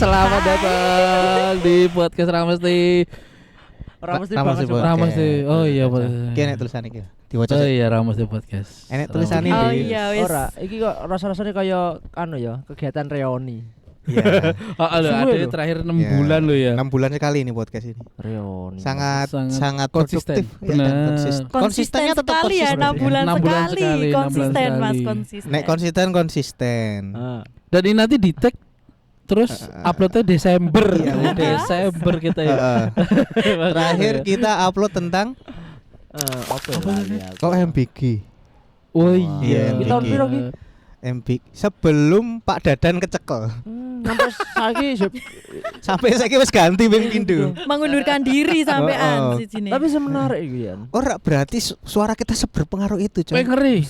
selamat datang di podcast Ramesti. Ramesti Oh iya, Ki enek tulisan iki. Diwaca. Oh iya, Ramesti podcast. Enek tulisane Oh di. iya wis. Ora, iki kok rasa-rasane kaya anu ya, kegiatan reuni. Iya. Oh, ada terakhir 6 bulan lo ya. 6 bulan sekali ini podcast ini. Reuni. Sangat konsisten. produktif. Ya, dan konsistennya tetap sekali ya, konsisten. 6 bulan 6 bulan sekali. sekali, 6 bulan Konsisten Mas, sekali. konsisten. Nek konsisten. Dan ini nanti di tag terus uploadnya Desember. Iya, udah. Desember kita ya. Terakhir kita upload tentang apa ya? kok MBG. Oh Iya, iya. Di tahun piro ki? MBG sebelum Pak Dadan kecekel. Sampai saiki Sampai saiki wis ganti ping pindho. Mengundurkan diri sampean sijine. tapi semenarik iku ya. Ora berarti suara kita seberpengaruh itu, coy. Ngeri.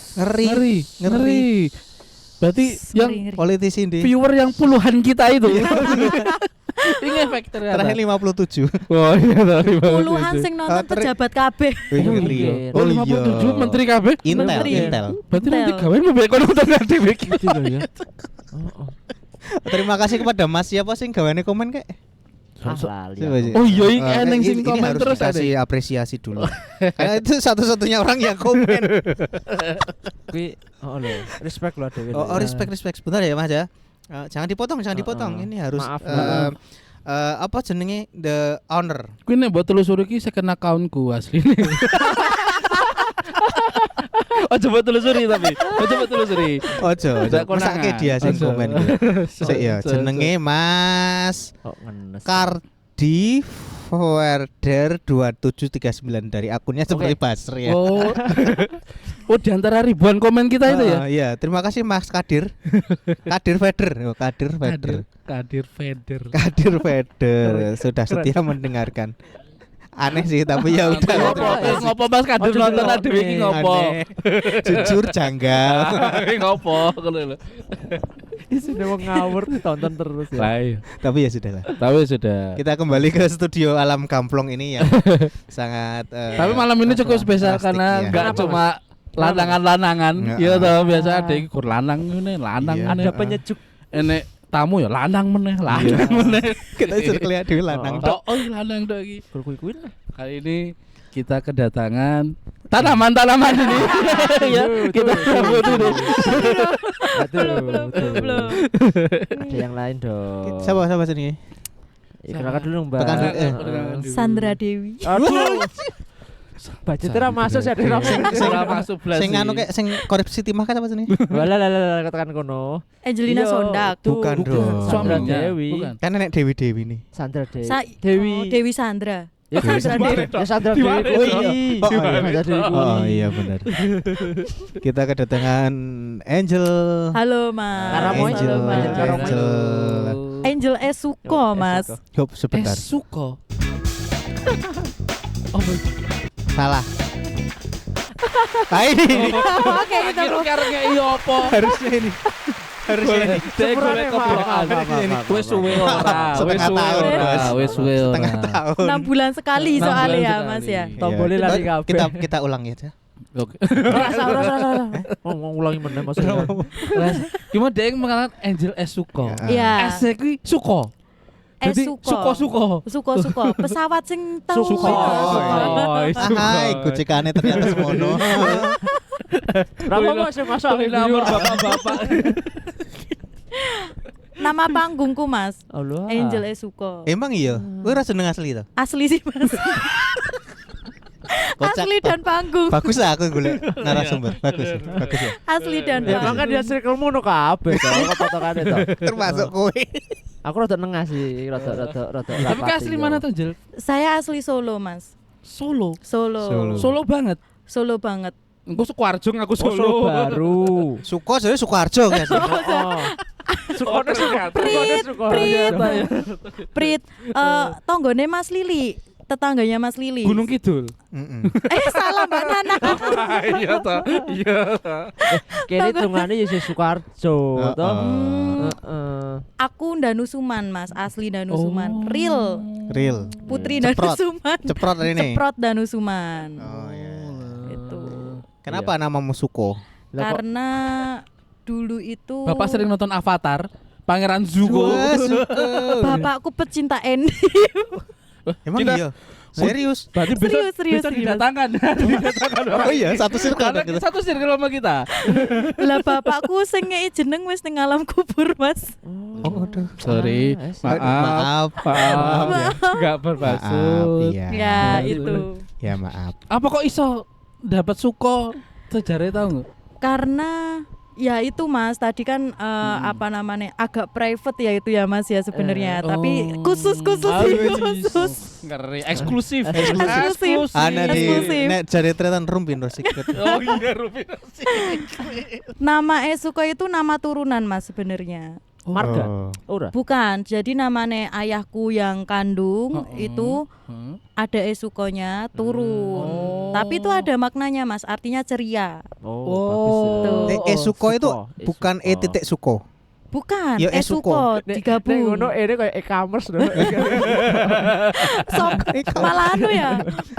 Berarti yang Ngeri. Politisi ndi? viewer yang puluhan kita itu. Ini efek ternyata. Terakhir 57. Oh iya, Puluhan sing nonton pejabat kabeh. iya. Oh 57 menteri KB. Intel. Berarti nanti Intel. gawe mobil kono nonton dhewe iki. ya. Terima kasih kepada Mas siapa sing gawane komen kek. Lali. Oh iya, iki eneng sing ini komen harus terus kasih apresiasi dulu. Karena itu satu-satunya orang yang komen. Kuwi lho, respect lho dhewe. Oh, respect. Sebentar ya Mas ya. Jangan dipotong. Ini harus Maaf. apa jenenge the owner. Kuwi nek mbok telusuri iki second account-ku asline. Ojo mbok telusuri tapi. Ojo, Ndak konangan. mesake dia sing Ojo. komen. Sik ya, jenenge Mas Kok ngenes. Kardi Forwarder 2739 dari akunnya seperti Basri ya. Oh. Oh, di antara ribuan komen kita itu ya. Iya, terima kasih Mas Kadir. Kadir Feder. Oh, Kadir Feder. Kadir Feder. Kadir Feder sudah setia mendengarkan. Aneh sih tapi ya udah. Ngopo Mas Kadir Ojo nonton delok dhewe iki nih. ngopo? Aneh. Jujur janggal. Ngopo ngono lho. Sudah mau ngawur ditonton terus ya. Lah iya. Tapi ya sudahlah. Tapi sudah. Kita kembali ke studio Alam Kamplong ini yang sangat Tapi malam ini cukup spesial plastik, karena ya. enggak Kenapa, cuma lanangan-lanangan. Nggak. Iya toh, biasa ada iki kur lanang ngene, lanang Iya. ngene. Ada penyejuk. Enek tamu ya lanang meneh, lanang meneh. kita sudah kelihatan dhewe lanang tok. Oh, lanang tok iki. Kuwi lah. Kali ini kita kedatangan tanaman-tanaman ini. Ya, kita sambut dulu. Belum. Ada yang lain dong. Siapa sini? Ya, kenalkan dulu Mbak. Tekan dulu, Sandra Dewi. Aduh. Budgetnya masuk sih ada Salah masuk belas. Sing anu kayak sing korupsi timah kan apa sini? Walah katakan kono. Angelina Iya, Sondak. tuh. Bukan dong. Sandra Suaminya, Dewi. bukan. Kan nenek Dewi nih. Sandra Dewi. Oh, Dewi Sandra. Ya Sandra Dewi. Ya Sandra Dewi. Dimana kuwi. itu? Oh, iya. Sandra Dewi. kuwi. Oh iya benar. Kita kedatangan Angel. Halo Mas. Karamoy. Angel. Halo, Mas. Angel. Angel Esuko Mas. Hop sebentar. Suko. Oh, Salah. Hai. Oke, kita kira-kira iya apa? Harusnya ini. Dek golek keblokan. Wis suwe ora. Setengah tahun, Bos. Wis suwe ora. Setengah tahun. 6 bulan sekali 6 soalnya bulan ya sekali. Mas ya. Tombolnya lari kabeh. Kita ulang ya aja. Oke. Rasa. Mau ngulangi meneh maksudnya. Gimana dia yang mengenal Angel Suko? Iya. S kuwi Suko. Jadi Suko. Suko. Pesawat sing tahu. Suko. Hai, kucikane ternyata semono. Berapa Mas yang masuk angin Nomor biru? bapak-bapak. Nama panggungku Mas. Allah. Angel Esuko. Emang iya? Kowe ora seneng asli to? Asli sih Mas. Kocak Asli toh. dan panggung. Bagus lah aku golek narasumber. Bagus ya. Asli dan Ya panggung. makanya dia circle-mu no kabeh to, kok potongane to. Termasuk kowe. Aku rada nengah sih, rada. Tapi ke asli mana tuh, Jel? Saya asli Solo Mas. Solo. Solo Banget. Solo banget. Engko Sukoharjo aku Solo Solo. baru. Suko jadi Sukoharjo kan. Sukone Prit. Tonggone Mas Lili. Tetangganya Mas Lili. Gunung Kidul. Salah Mbak Nana. Iya toh. Iya toh. Kene hitungane ya Sukoharjo to. Heeh. Aku Danusuman Mas, asli Danusuman. Real. Putri Ceprot. Danusuman. Ceprot ini. Ceprot Danusuman. Oh iya. Itu. Kenapa namamu Suko? Karena dulu itu Bapak sering nonton Avatar. Pangeran Zuko. Bapakku pecinta Andy. Emang Kita- iya. Serius. Berarti besok Serius, besok serius. didatangkan. Didatangkan orang. Oh iya, satu circle Karena kita. satu circle sama kita. Lah bapakku sing ngei jeneng wis ning alam kubur, Mas. Oh, aduh. Sorry, maaf. Maaf ya. Enggak Maaf, bermaksud. iya. Ya, itu. Ya maaf. Apa kok iso dapat Suko? Sejarahnya tahu nggak? Karena ya itu Mas, tadi kan apa namanya agak private ya itu ya Mas ya sebenarnya, tapi khusus Ngeri, eksklusif. Eksklusif. Ana di Eksklusif. nek jare tretan rumpin ro secret. Oh iya, Rufin. Nama Esuko itu nama turunan Mas sebenarnya. Marga. Oh. Ora. Bukan, jadi namanya ayahku yang kandung itu ada Esukonya turun. Tapi itu ada maknanya Mas, artinya ceria. Oh, bagus. Esuko itu Suko. bukan E titik Suko. Bukan, Ya, Esuko. Esuko Nek digabung. ngono ini kayak e-commerce dong. Malah anu ya.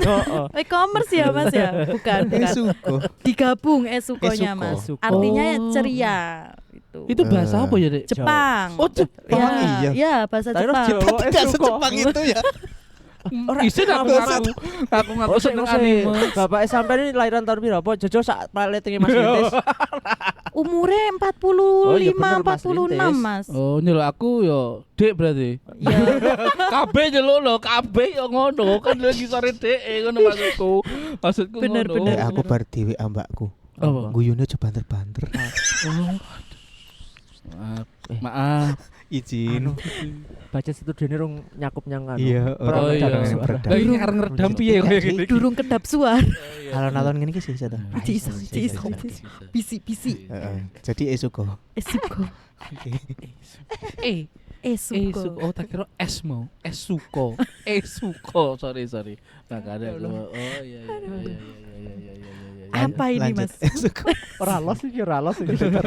Oh. E-commerce ya Mas ya? Bukan. Esuko. Digabung Esukonya Esuko. Mas. Esuko. Artinya Oh. ceria gitu. Itu bahasa apa ya, Dek? Jepang. Oh, Jepang. Jepang, iya. Ya, bahasa Terus Jepang. Jawa Tidak Esuko. sejepang itu ya. Isin aku ngaku Oh, seneng anime. Bapak sampai ini lahiran tahun berapa? Jojo sak paletinge Mas Lintis. Umurnya Oh, iya 45, bener, Mas 46 Lintis. Mas. Oh, nyeluk aku yo Dek berarti. Ya, Kabeh nyeluk lho, kabeh yo ngono. Kan lagi sore Dek ngono maksudku. Maksudku Bener, ngono. bener. Aku bar dhewe ambakku. Apa? Guyune aja banter-banter. Maaf. Izin. Baca situ dene rung nyakup nyang anu. Iya, Oh iya. yang beredar. Lah ini karena ngeredam piye koyo ngene iki. durung kedap suar. Alon-alon ngene iki sih saya. Ciso. Bisi. Jadi Esuko. Esuko. Eh, Esuko. Oh, tak kira es mau. Esuko. Esuko. Sorry. Makanya gua. Oh iya. Apa ini Mas? Esuko. Ora los iki.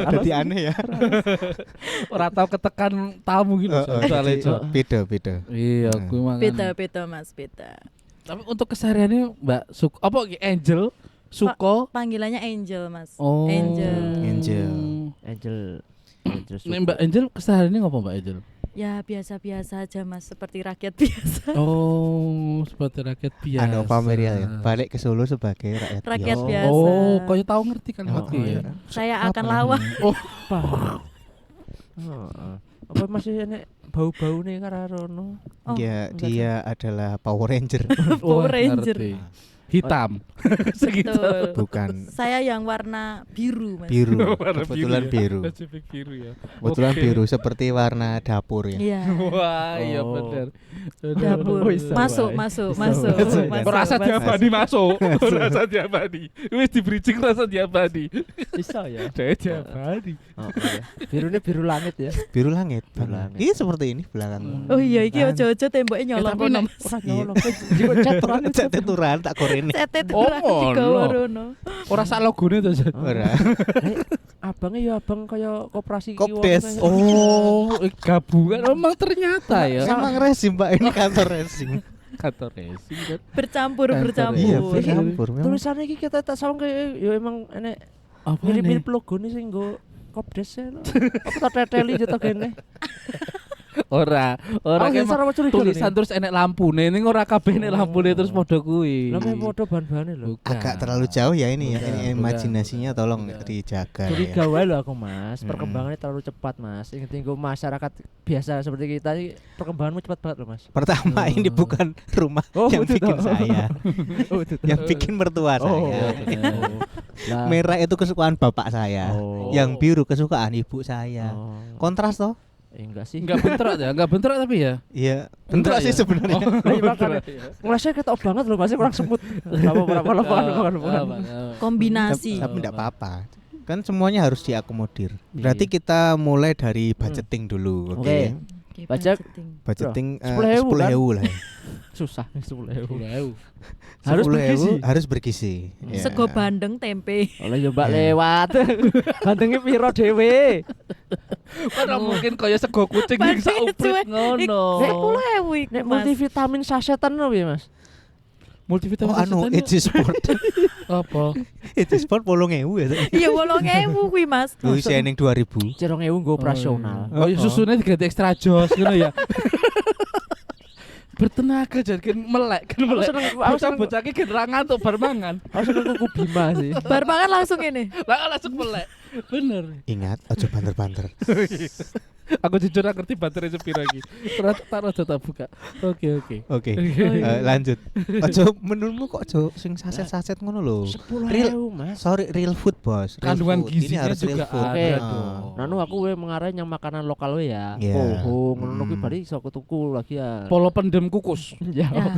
Jadi aneh ya. Ora tau ketekan tamu gitu soalnya Cok. Beda. Iya, aku mangan. Beda Mas, beda. Tapi untuk kesehariannya Mbak Suko apa iki Angel Suko? Panggilannya Angel Mas. Oh. Angel. Angel. Nih Mbak Angel kesehariannya ngapa Mbak Angel? Ya biasa-biasa aja Mas, seperti rakyat biasa. Oh, seperti rakyat biasa. Anu Pameria ya. Balik ke Solo sebagai rakyat Rakyat biasa. biasa. Oh, kau tahu ngerti kan Oh, ya? iya. Saya akan lawan. Oh, Apa masih enek bau-bau nih kararono? Oh, Ya, enggak dia adalah Power Ranger. Power wah, Ranger. ngerti. Hitam. Segitu. Betul. Bukan Saya yang warna biru Mas. biru. Warna Kebetulan ya. biru. Spesifik biru ya. Kebetulan Oke. biru seperti warna dapur ya. Iya. Wah, iya Oh. benar. Dapur. Oh, bisa, Masuk, Bay. masuk, Bisa, masuk. Bay. masuk, Rasa masuk. diabadi masuk. Rasa diabadi. Wis di bridging rasa diabadi. Bisa ya. Saya diabadi. Oh, iya. Birunya biru langit ya. Biru langit. Biru langit. Iya seperti ini belakang. Oh iya, iki Kan. ojo-ojo temboknya nyolong tapi kono. nek- Mas. Ora Iya. nyolong. Jiko caturan Cat teturan tak korene. Cetet Oh, ora digawa ngono. rono. Ora sak logone to, Jan. Ora. Abangnya ya abang kaya koperasi Kopdes. Oh, gabungan memang ternyata ya. Emang resim Pak, ini kantor resim. Kantor racing kan. Bercampur, Kantor bercampur. Iya, Oh, bercampur memang. Tulisannya iki kita tak sawang kayak ya emang enek Apa mirip-mirip logo nih sing nggo Kopdes ya. Apa tak teteli jatuh kene. Ora Oh, kayak sensor apa curiga tulisan nih? terus enek lampune ning ora kabeh enek lampune terus padha kuwi. Lah memang padha bahan-bahane lho. Bukan. Agak terlalu jauh ya ini ya. Bukan, Ini bukan. imajinasinya tolong Bukan. dijaga Curiga ya. wae lho aku Mas, perkembangannya terlalu cepat Mas. Ingat tinggal masyarakat biasa seperti kita ini perkembanganmu cepat banget loh Mas. Pertama ini bukan rumah Oh, yang betul bikin toh. saya, Oh, itu. yang bikin mertua Oh, saya. benar. Lah. Merah itu kesukaan bapak saya, Oh. yang biru kesukaan ibu saya. Oh. Kontras toh? Enggak sih. Enggak bentrok ya, enggak bentrok tapi ya. Iya, bentrok Enggak sih ya? sebenarnya. Lah, iya, makanya. Ngelasnya ketok banget loh, masih kurang semut. Apa. Kombinasi. Tapi enggak apa-apa. Kan semuanya harus diakomodir. Iya. Berarti kita mulai dari budgeting dulu, oke? Oke. Oke, Baca- budgeting. Budgeting 10.000 kan? 10.000 lah. Ya. Susah 10.000. Harus Harus bergizi. harus bergizi. Ya. Sego bandeng tempe. Oleh yo Mbak Ya. lewat. Gantenge piro dhewe? Ora mungkin kaya sego kucing sing sak uprit ngono. 10.000 iku Nek Mas. multivitamin sasetan lho piye Mas? multivitamin Oh anu setan Edge Sport. apa? Edge Sport 8.000 ya. Iya 8.000 kuwi Mas. Lu isi ning 2000. Cerong ewu nggo operasional. Oh, susunya diganti extra jos ngono ya. Bertenaga jadi kan melek kan melek. Bocah iki gen ra ngantuk bar mangan. Aku seneng kuku Bima sih. Bar mangan langsung ini. Lah langsung melek. Bener. Ingat aja banter-banter. Aku jujur ora ngerti baterai sepiro iki. Taruh tak buka. Oke. Oke. Lanjut. Aja menurutmu kok aja sing saset-saset ngono lho. 10.000 Mas. Sorry, real food, Bos. Real Kandungan food. Ini gizinya harus real juga food. ada Oke. dong. Nanu aku we mengarah yang makanan lokal we ya. Iya. Pohong ngono kuwi Hmm. bari iso ketuku lagi ya. Polo pendem kukus. Ya. Ya.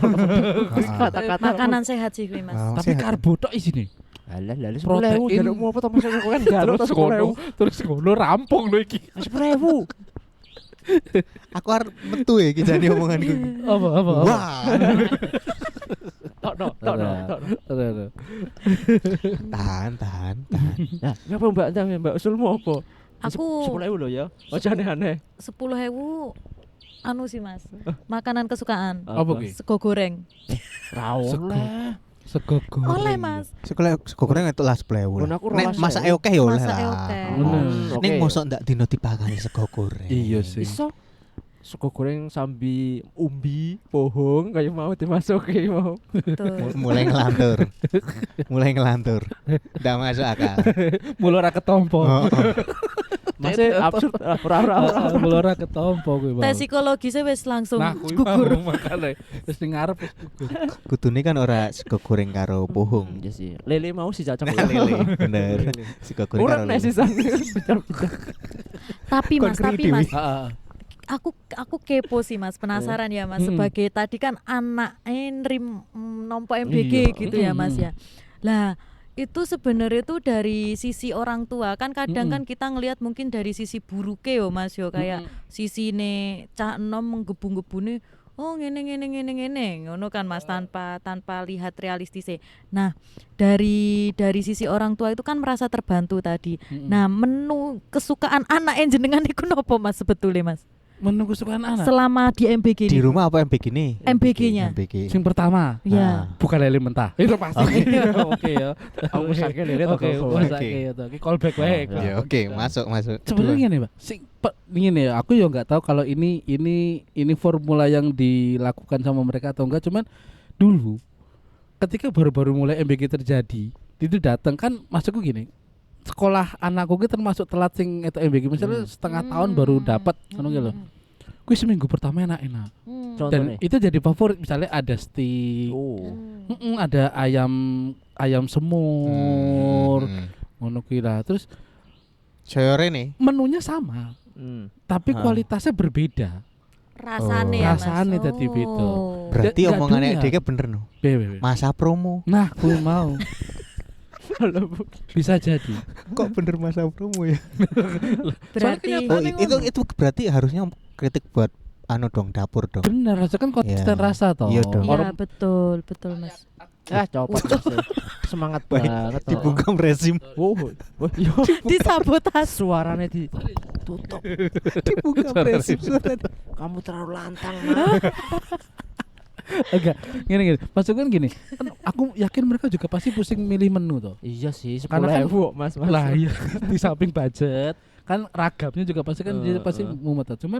Kata-kata Makanan sehat sih kuwi Mas. Tapi karbo tok isine. Alah lali Protein. 10.000 jalukmu apa to Mas aku kan garuk to 10.000. Terus ngono rampung lho iki. 10.000. Aku arep metu ya iki jane omonganku. Apa? Wah. Tok. Tahan. Nah, ngapa Mbak usulmu apa? Aku 10.000 lho ya. Aja aneh-aneh. 10.000 anu sih Mas. Makanan kesukaan. Apa ki? Sego goreng. Ra oleh. Sego goreng. Oleh Mas. Sekolah goreng itu lah 10.000. Kon aku Nek 12.000. masake oke ya oleh Masake lah. oke. Oh. Ning mosok ndak dino dipakani sego goreng. Iya sih. Iso sego goreng sambi umbi, pohong kayak mau dimasuki mau. Betul. Mulai ngelantur. Ndak masuk akal. Mulu ora ketompo. Oh. Masih absurd ora. Mulu ora ketompo kuwi. Tes psikologisnya wis langsung Nah, kuwi gugur. makane wis ning ngarep wis gugur. Kudune kan ora sego goreng karo pohong. Iya sih. Lele mau sih cocok. Lele, bener. Sego goreng karo Urang nek lele. sisan. Tapi Mas, Heeh. aku kepo sih Mas, penasaran ya Mas. Hmm. Sebagai tadi kan anak nrim nompo MBG Iya. gitu ya Mas ya. Lah itu sebenarnya tuh dari sisi orang tua kan kadang kan kita ngelihat mungkin dari sisi buruknya yo Mas yo kayak sisi ne cah enom menggebu-gebune oh ngene ngono kan Mas tanpa lihat realistisnya. Nah, dari sisi orang tua itu kan merasa terbantu tadi. Nah, menu kesukaan anak jenengan iku nopo Mas sebetulnya Mas? Menu kesukaan anak. Selama di MBG Di ini. rumah apa MBG nih? MBG-nya. MBG. Sing pertama, Ya. bukan lele mentah. Itu pasti. Oke ya. Aku sakit lele to. Oke, masake ya to. Iki callback wae. Ya oke, masuk. Sebenarnya gini, Pak. Gini ya, aku ya nggak tahu kalau ini formula yang dilakukan sama mereka atau enggak, cuman dulu ketika baru-baru mulai MBG terjadi, itu datang kan masukku gini. Sekolah anakku ki termasuk telat sing itu MBG misalnya setengah tahun baru dapat ngono ki lho. Kuwi seminggu pertama enak-enak. Dan Contohnya. itu jadi favorit misalnya ada steak. Oh. Ada ayam semur. Ngono ki lah. Terus Sayore nih. menunya sama, tapi kualitasnya berbeda. Rasane ya Mas. Rasane dadi beda. Berarti Nggak omongannya dunia. Deke bener no. Be. Masa promo. Nah, gue mau. Bisa jadi. Kok bener masa promo ya? Berarti Itu berarti harusnya kritik buat anu dong dapur dong. Bener, rasa kan konsisten Iya. rasa toh. Iya dong. iya betul Mas. Copot. Semangat Baik, banget. dibungkam rezim. Yo. Disabotase. Suaranya ditutup. Dibungkam rezim. Kamu terlalu lantang, Mas. Enggak, gini. Maksudnya kan gini. Kan aku yakin mereka juga pasti pusing milih menu toh. Iya sih, Karena kan- 10.000 Mas. Lah iya, di samping budget kan ragamnya juga pasti kan dia pasti mumet. Cuman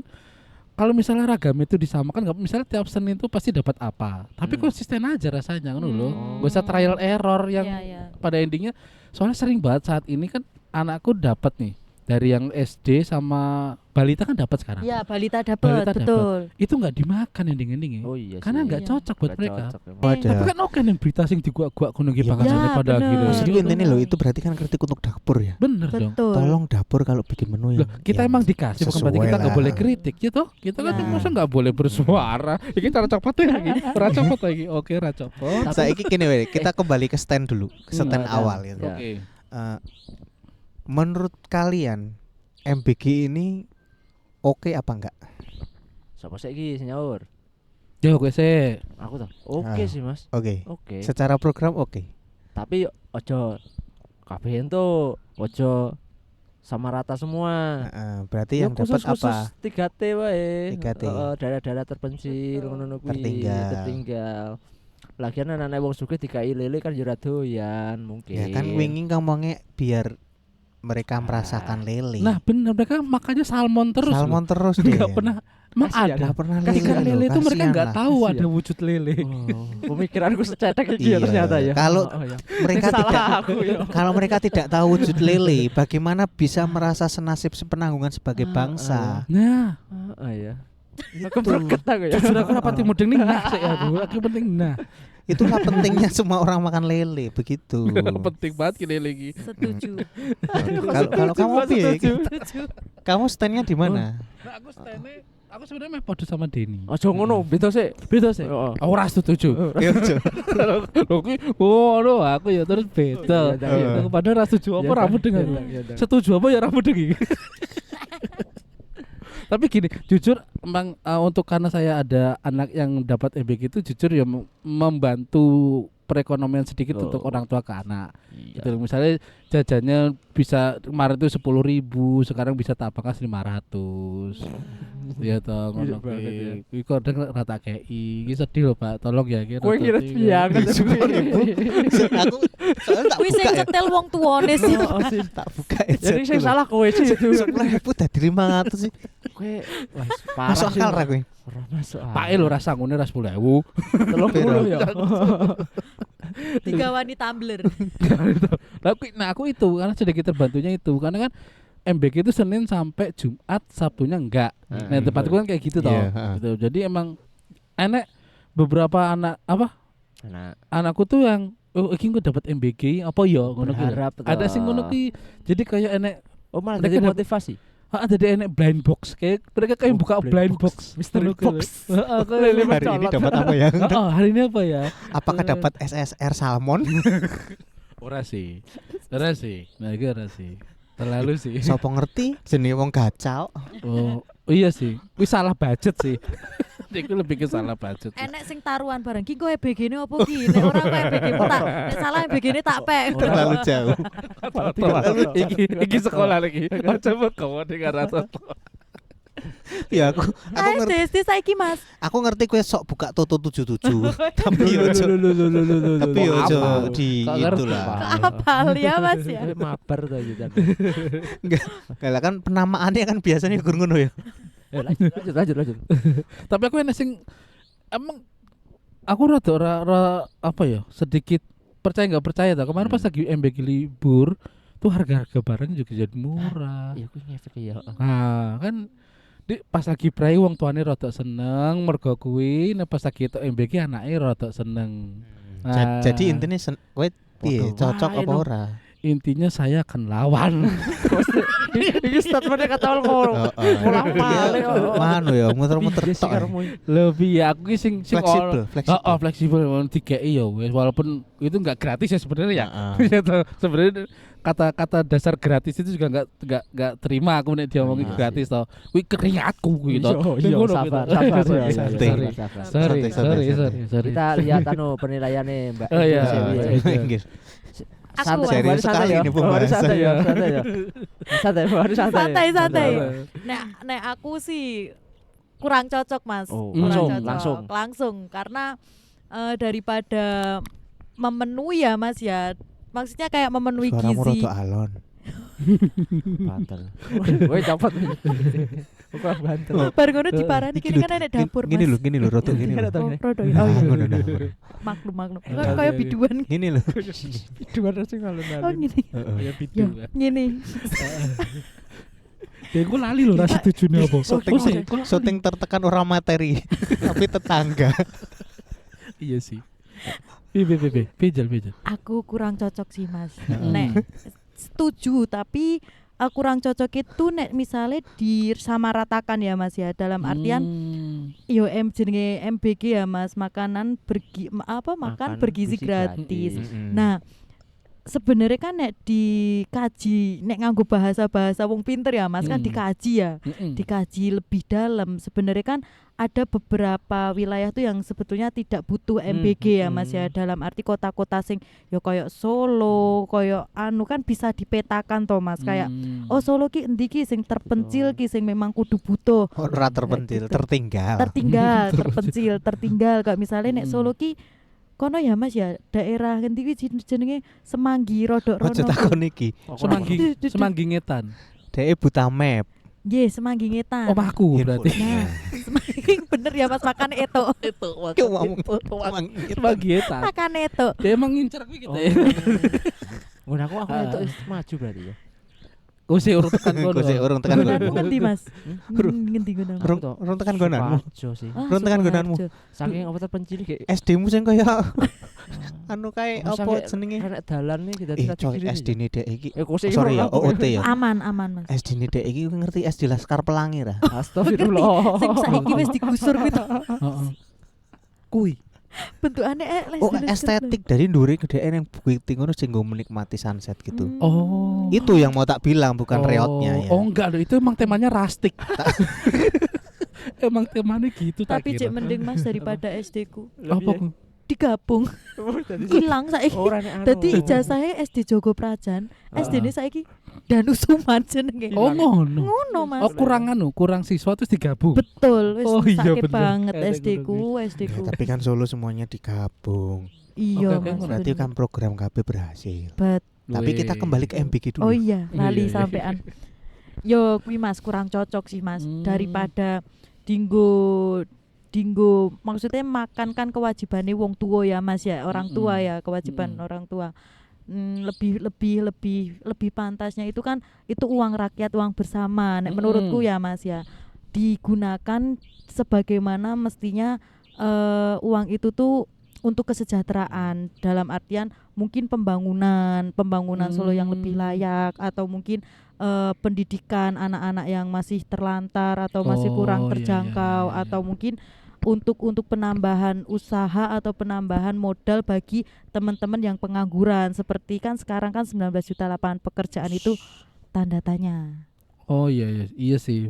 kalau misalnya ragam itu disamakan, nggak misalnya tiap Senin itu pasti dapat apa, tapi konsisten aja rasanya kan loh. Gak usah trial error yang Iya. pada endingnya. Soalnya sering banget saat ini kan anakku dapat nih dari yang SD sama balita kan dapat sekarang. Ya, balita dapat, Balita betul. Itu nggak dimakan ending-endingnya. Oh iya sih. Karena nggak Iya. cocok buat Nggak mereka. cocok emang. Wajar. Tapi kan oke nih berita sing diguak-guak kono ki Iya, bakal Ya, jane pada bener. akhirnya. Maksudnya Iya, intinya bener. loh itu berarti kan kritik untuk dapur ya. Bener dong. Betul. Tolong dapur kalau bikin menu Loh, yang kita yang emang dikasih bukan berarti sesuai kita nggak lah. boleh kritik ya toh. Kita kan Ya. masa nggak boleh bersuara. Iki cara copot lagi. Ora copot lagi. Oke, ora copot. Saiki gini weh, kita kembali ke stand dulu, ke stand ada. awal gitu. Ya. Oke. Menurut kalian MBG ini oke apa enggak? Siapa sih iki sing nyaur? Ya oke sih. Aku tuh. Oke Ah. sih, Mas. Oke. Oke. Secara program oke. Tapi ojo kabeh entuk, ojo sama rata semua. Berarti yang dapat khusus-khusus apa? 3T wae. 3T. Daerah-daerah terpencil ngono kuwi, Tertinggal. tertinggal. Lagian anak-anak wong sugih dikai lele kan yo ora doyan mungkin. Ya kan wingi ngomongnya biar mereka merasakan lele. Nah bener, mereka makannya salmon terus. Salmon terus deh. Nggak pernah. Emang Kasihan. ada. Nggak pernah Ikan lele itu mereka kasihan nggak lah. tahu Kasihan. ada wujud lele. Oh, pemikiranku secetek iki Iya, ya ternyata ya. kalau ya. mereka Salah tidak aku ya. kalau mereka tidak tahu wujud lele, bagaimana bisa merasa senasib sepenanggungan sebagai bangsa? Nah, Ya. Aku bereket aku ya. jujur aku rapati mudeng nih nah sih aduh, aku penting nah. Itulah pentingnya semua orang makan lele begitu. Penting banget ki lele iki. Setuju. Kalau kamu piye? Setuju. Kamu standnya di mana? Nah, aku sebenarnya meh podo sama Denny. Aja ngono, beda sih. Beda sih. Heeh. Aku ora setuju. Ya, Jo. Lho ki ngono aku ya terus beda. Iya, iya. Aku padahal ra setuju apa Iya, ra dah. mudeng aku. Iya, dah. Setuju apa ya ra mudeng iki. Tapi gini, jujur emang untuk karena saya ada anak yang dapat MBK itu jujur ya membantu perekonomian sedikit Oh. untuk orang tua ke anak. Iya. Gitu. Misalnya jajannya bisa kemarin itu 10.000, sekarang bisa tak pangkas 500. Ya toh ngono Iya banget ya. kuwi. Kuwi kadang rata kei. Iki sedih lho Pak, tolong ya iki. Kowe kira piangan Aku soalnya tak Kuwi sing buka ya. nyetel wong tuane sih. Tak buka ya. Jadi sing salah kowe sih itu. 10.000 dadi 500 sih. Kowe wis parah. Masuk akal ra kowe? Ora masuk. Pak El ora sangune ra 10.000. 30 ya. Digawani tumbler. Aku itu karena sedikit terbantunya itu karena kan MBK itu Senin sampai Jumat, Sabtunya enggak. Nah, tempatku kan kayak gitu toh. Iya, heeh. Gitu. Jadi emang enek beberapa anak apa? Nah, Anakku tuh yang iki gue dapat MBK apa ya ngono ki. Berharap toh. Ada sing ngono ki. Jadi kayak enek oh malah Mereka jadi dapat- motivasi. ada di enek blind box kayak mereka kayak Oh, buka blind blind box. box, Mystery Ngono ki lho. box. Heeh, kayak Lele Hari ini dapat apa ya? hari ini apa ya? Apakah dapat SSR salmon? Ora sih. Ora sih. Nah, iki ora sih. Terlalu sih. Sopo ngerti jenenge wong gacau. Oh, iya sih. Kuwi salah budget sih. Iku lebih ke salah budget. Enek sing taruhan bareng ki kowe EBG-ne opo ki? Nek ora kowe EBG-mu tak, nek salah EBG-ne tak pek. Terlalu jauh. Iki sekolah lagi. Coba kamu dengar atau Ya aku Ayo ngerti Desti saiki Mas. aku ngerti kowe sok buka Toto 77. Tapi ojo tapi ojo di itulah. Apal ya Mas ya. Kowe mabar to gitu. Enggak. Lah kan penamaannya kan biasanya gur ngono ya. Lanjut. tapi aku enek sing emang aku rada ora apa ya sedikit percaya nggak percaya tuh kemarin pas lagi MBK libur tuh harga barang juga jadi murah. Ya kowe ngefek ya. Nah kan pas lagi prai wong tuane rada seneng mergo kuwi nek pas lagi itu MBK anake rada seneng. Nah, Jadi intinya kowe piye Podo cocok wae apa no. ora? intinya saya akan lawan. Iki statementnya kata ngono. Ulang balik. Manu ya muter-muter tok. ya. Lebih ya aku ki sing Fleksibel, fleksibel. Oh, fleksibel dikei ya wes walaupun itu enggak gratis ya sebenarnya ya. Heeh. Ya toh, sebenarnya kata-kata dasar gratis itu juga enggak terima aku nek dia ngomongin Iya gratis toh. Kuwi keringatku gitu. Iya, sabar. Sorry. Santai. Kita lihat penilaiannya Mbak. Oh, iya. Inggris. Aku Serius sekali ini pembahasan. Santai ya. santai. Nek aku sih kurang cocok Mas. Oh, Kurang langsung. cocok. Langsung karena daripada memenuhi ya Mas ya. Maksudnya kayak memenuhi Suaramu gizi. rada alon. Bantal. Woi copot. Bukan bantal. Baru ngono diparani Iki kini lho, kan ada dapur Mas. Gini lho, rada gini lho. Oh, produk. Ah, Oh iya. ngono dah. Maklum. Kayak biduan. Gini lho. Dua sing Oh alun-alun. gini. Ya Ya, pitu. gini. Ya gue lali loh rasa tujuannya apa. Syuting tertekan orang materi, tapi tetangga. Iya sih. Bejal. Aku kurang cocok sih Mas. Nek setuju tapi kurang cocok itu nek misalnya disamaratakan ya Mas ya dalam artian yo jenenge MBG ya Mas makan bergizi gratis. Nah sebenarnya kan nek dikaji nek nganggo bahasa wong pinter ya Mas kan dikaji ya. Dikaji lebih dalam sebenarnya kan ada beberapa wilayah tuh yang sebetulnya tidak butuh MBG ya Mas ya dalam arti kota-kota sing ya koyo Solo koyo anu kan bisa dipetakan toh Mas kayak oh Solo ki endi ki sing terpencil ki sing memang kudu butuh Ora terpencil, tertinggal. terpencil kayak misalnya nek Solo ki kono ya Mas ya daerah ngendi kuwi jenenge Semanggi Rodok Aja Rono. takon iki. Semanggi ngetan. Dhek buta map. Nggih, Semanggi Ngetan. Omahku berarti. Nah, Semanggi bener ya Mas makan eto. Semanggi ngetan. Makan eto. Dia emang ngincer kuwi kita. Ngono aku itu maju berarti ya. Kok sih urut tekan kono. Kok sik urung tekan Gunanmu kono. ngendi Mas? Ngendi gunanmu? Urung tekan gonanmu. Sidoarjo sih. Ah, Urung tekan gonanmu. Sukoharjo. Saking apa terpencil kayak SD-mu sing kaya anu kae masa apa kayak jenenge? Enek dalan nih kita Coy, SD ne dek iki. kok sih Sorry ya, OOT ya. Aman Mas. SD ne dek iki ngerti SD Laskar Pelangi ra? Astagfirullah. Sing saiki wis digusur kuwi to. Heeh. Kuwi. Bentukane Oh, estetik dari ndure gedhean yang bukti ngono sing nggo menikmati sunset gitu. Oh. Itu yang mau tak bilang bukan reotnya ya. Oh enggak loh, itu emang temanya rustic. Emang temanya gitu tak Tapi kira. cek mending Mas daripada SD ku. Apa ku? Digabung. Hilang saiki. Ora nek anu. Dadi ijazahnya SD Jogo Prajan, SD ne saiki Danusuman jenenge. Oh ngono. Ngono Mas. Oh kurang siswa terus digabung. Betul, wis Oh, iya, sakit bener. banget Enak SD ku. Ya, tapi kan Solo semuanya digabung. Iya, Oke, Mas. Berarti bener. kan program KB berhasil. Bet- Tapi kita kembali ke MBG dulu. Oh iya, lali Iya. sampean. Yo kuwi Mas kurang cocok sih Mas daripada dinggo maksudnya makan kan kewajibannya wong tua ya Mas ya, orang tua ya, kewajiban orang tua. Lebih pantasnya itu kan itu uang rakyat, uang bersama. Nek menurutku ya Mas ya, digunakan sebagaimana mestinya uang itu tuh untuk kesejahteraan, dalam artian mungkin pembangunan Solo yang lebih layak, atau mungkin pendidikan anak-anak yang masih terlantar atau masih kurang terjangkau, atau mungkin untuk penambahan usaha atau penambahan modal bagi teman-teman yang pengangguran. Seperti kan sekarang kan 19 juta lapangan pekerjaan itu tanda tanya. Oh iya sih.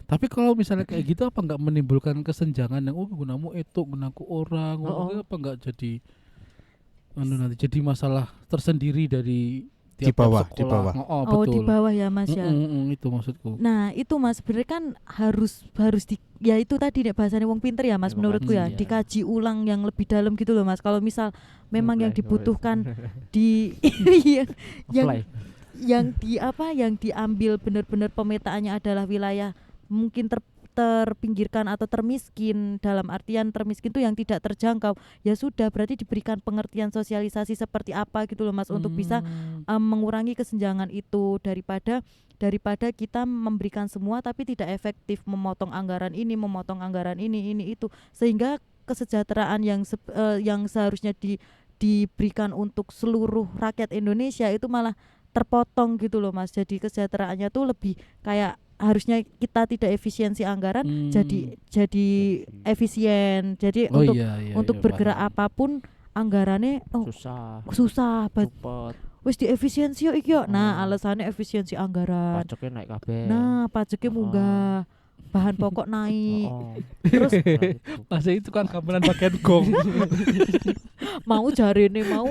Tapi kalau misalnya kayak gitu apa enggak menimbulkan kesenjangan yang gunamu itu gunaku orang, apa enggak jadi nanti jadi masalah tersendiri dari Di bawah, di bawah. Oh, Di betul. bawah ya Mas ya. Itu maksudku. Nah itu Mas sebenarnya kan harus ya itu tadi nek bahasanya wong pinter ya Mas, menurutku ya, Iya. dikaji ulang yang lebih dalam gitu loh Mas. Kalau misal memang yang dibutuhkan di yang diambil benar-benar pemetaannya adalah wilayah mungkin terpinggirkan atau termiskin, dalam artian termiskin itu yang tidak terjangkau, ya sudah berarti diberikan pengertian sosialisasi seperti apa gitu loh Mas, untuk bisa mengurangi kesenjangan itu, daripada kita memberikan semua tapi tidak efektif, memotong anggaran ini itu, sehingga kesejahteraan yang seharusnya diberikan untuk seluruh rakyat Indonesia itu malah terpotong gitu loh Mas. Jadi kesejahteraannya tuh lebih kayak harusnya kita tidak efisiensi anggaran jadi efisien. Jadi untuk bergerak paham. apapun anggarannya susah banget. Wis diefisiensi yo iki yo. Nah, alasannya efisiensi anggaran. Pajaknya naik kabeh. Nah, pajaknya munggah. Bahan pokok naik. Terus Masih itu kan gamelan bagian gong. mau jarene mau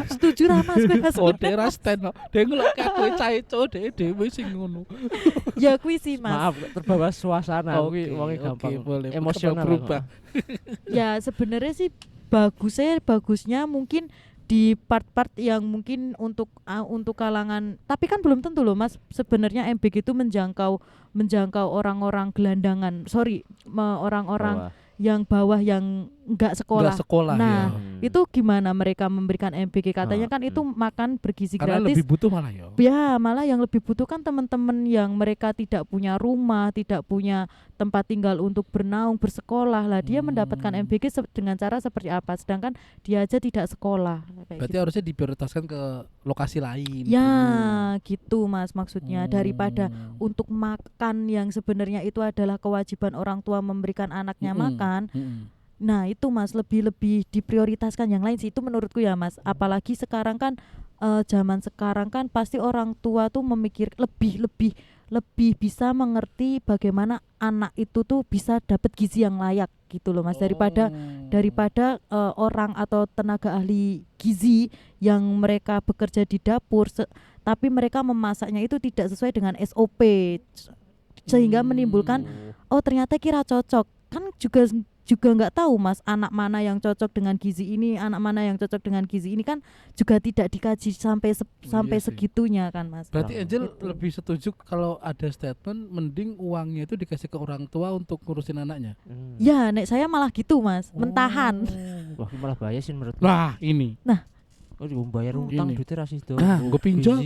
setuju ra Mas kowe Mas? Oh, daerah stand. Dia ngelokke aku caico dhewe sing ngono. Ya kuwi sih Mas. Maaf, terbawa suasana. Oke, Wonge gampang. boleh. Emosional berubah. Ya sebenarnya sih bagusnya mungkin di part-part yang mungkin untuk kalangan, tapi kan belum tentu loh Mas, sebenarnya MBG itu menjangkau orang-orang gelandangan, orang-orang yang bawah yang enggak sekolah. Nah, itu gimana mereka memberikan MBG? Katanya kan itu makan bergizi karena gratis. lebih butuh malah ya. Ya, malah yang lebih butuh kan teman-teman yang mereka tidak punya rumah, tidak punya tempat tinggal untuk bernaung, bersekolah lah. Dia mendapatkan MBG dengan cara seperti apa? Sedangkan dia aja tidak sekolah. Kayak Berarti gitu. harusnya diprioritaskan ke lokasi lain. Ya, gitu Mas maksudnya. Daripada untuk makan yang sebenarnya itu adalah kewajiban orang tua memberikan anaknya makan. Nah, itu Mas lebih diprioritaskan yang lain sih, itu menurutku ya Mas. Apalagi sekarang kan zaman sekarang kan pasti orang tua tuh memikir lebih bisa mengerti bagaimana anak itu tuh bisa dapat gizi yang layak gitu loh Mas, daripada orang atau tenaga ahli gizi yang mereka bekerja di dapur tapi mereka memasaknya itu tidak sesuai dengan SOP, sehingga menimbulkan ternyata kira cocok kan juga juga nggak tahu Mas anak mana yang cocok dengan gizi ini, anak mana yang cocok dengan gizi ini kan juga tidak dikaji sampai sampai sih. segitunya kan Mas. Berarti Kurang Angel gitu. lebih setuju kalau ada statement mending uangnya itu dikasih ke orang tua untuk ngurusin anaknya. Ya, nek saya malah gitu Mas, mentahan. Wah, malah bahaya sih menurut. Nah, ini. Oh, juga bayar utang Ini. duitnya rasis do. Nah, nggo pinjol.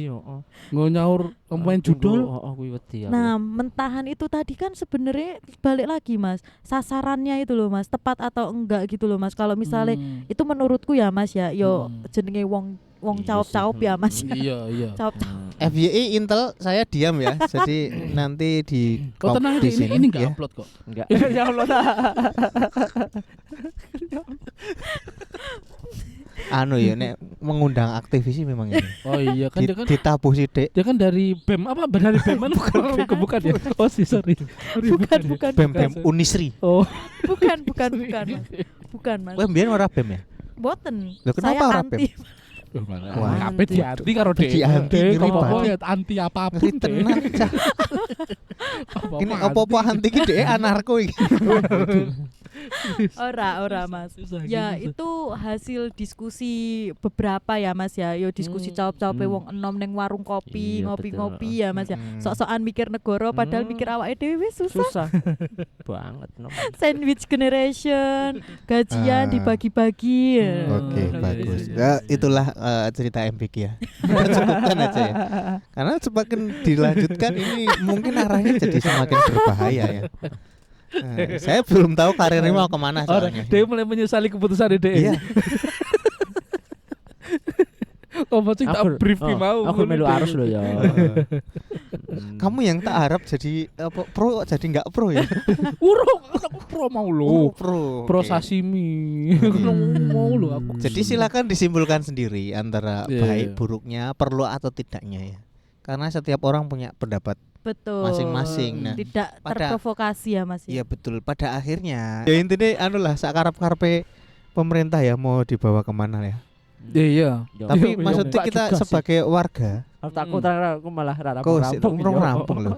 Nggak nyaur main judul. Oh, kuwi wedi aku. Nah, mentahan itu tadi kan sebenarnya balik lagi Mas, sasarannya itu loh Mas, tepat atau enggak gitu loh Mas. Kalau misalnya itu menurutku ya Mas ya, yo jenenge wong Iya caup-caup sih. ya Mas. Iya. Caup-caup. FYI Intel saya diam ya. Jadi nanti di Kau tenang di aja, sini ini nggak ya. upload kok. Enggak. Ya Allah. Anu ya nek mengundang aktivis sih memang ini. Oh iya kan dia kan Ditabuh sithik. dia kan dari BEM apa dari BEM mana bukan ya. Oh sih sorry. Bukan. BEM Unisri. Oh. Bukan Mas. Bukan Mas. Wah, mbiyen ora BEM ya? Boten. Loh, kenapa Saya ora anti. Wah, kabeh dianti karo dhek. Dianti, ngeri apa banget. ya anti apapun Ngeri tenan cah. Ini apa-apa anti ki dhek anarko iki. Ora Mas. Ya itu hasil diskusi beberapa ya Mas ya. Yo diskusi caup-caupe wong enom ning warung kopi, Iya, ngopi-ngopi betul. ya Mas ya. Sok-sokan mikir negara padahal mikir awake dhewe susah. Susah banget nom. Sandwich generation, gajian dibagi-bagi. Oke, Iya, bagus. iya, Ya, itulah cerita MBK ya. Kita cukupkan aja ya. Karena semakin dilanjutkan ini mungkin arahnya jadi semakin berbahaya ya. Saya belum tahu karirnya mau kemana soalnya. Dia mulai menyesali keputusan dia. Iya. Oh, maksudnya tak brief ki mau. Aku melu arus loh ya. Kamu yang tak harap jadi apa pro kok jadi nggak pro ya? Urung, aku pro mau lo. Pro. Pro Oke. sashimi. Mau lo aku. Jadi silakan disimpulkan sendiri antara Iya, baik iya. buruknya, perlu atau tidaknya ya. Karena setiap orang punya pendapat. Betul. Masing-masing, nah. Tidak Pada- terprovokasi ya Mas ya. Iya betul. Pada akhirnya ya intinya anu lah sakarep-karepe pemerintah ya mau dibawa kemana ya. Iya. Tapi Iya, maksudnya iya. kita Enggak juga sebagai warga, Aku aku malah kok rampung-rampung. rampung loh.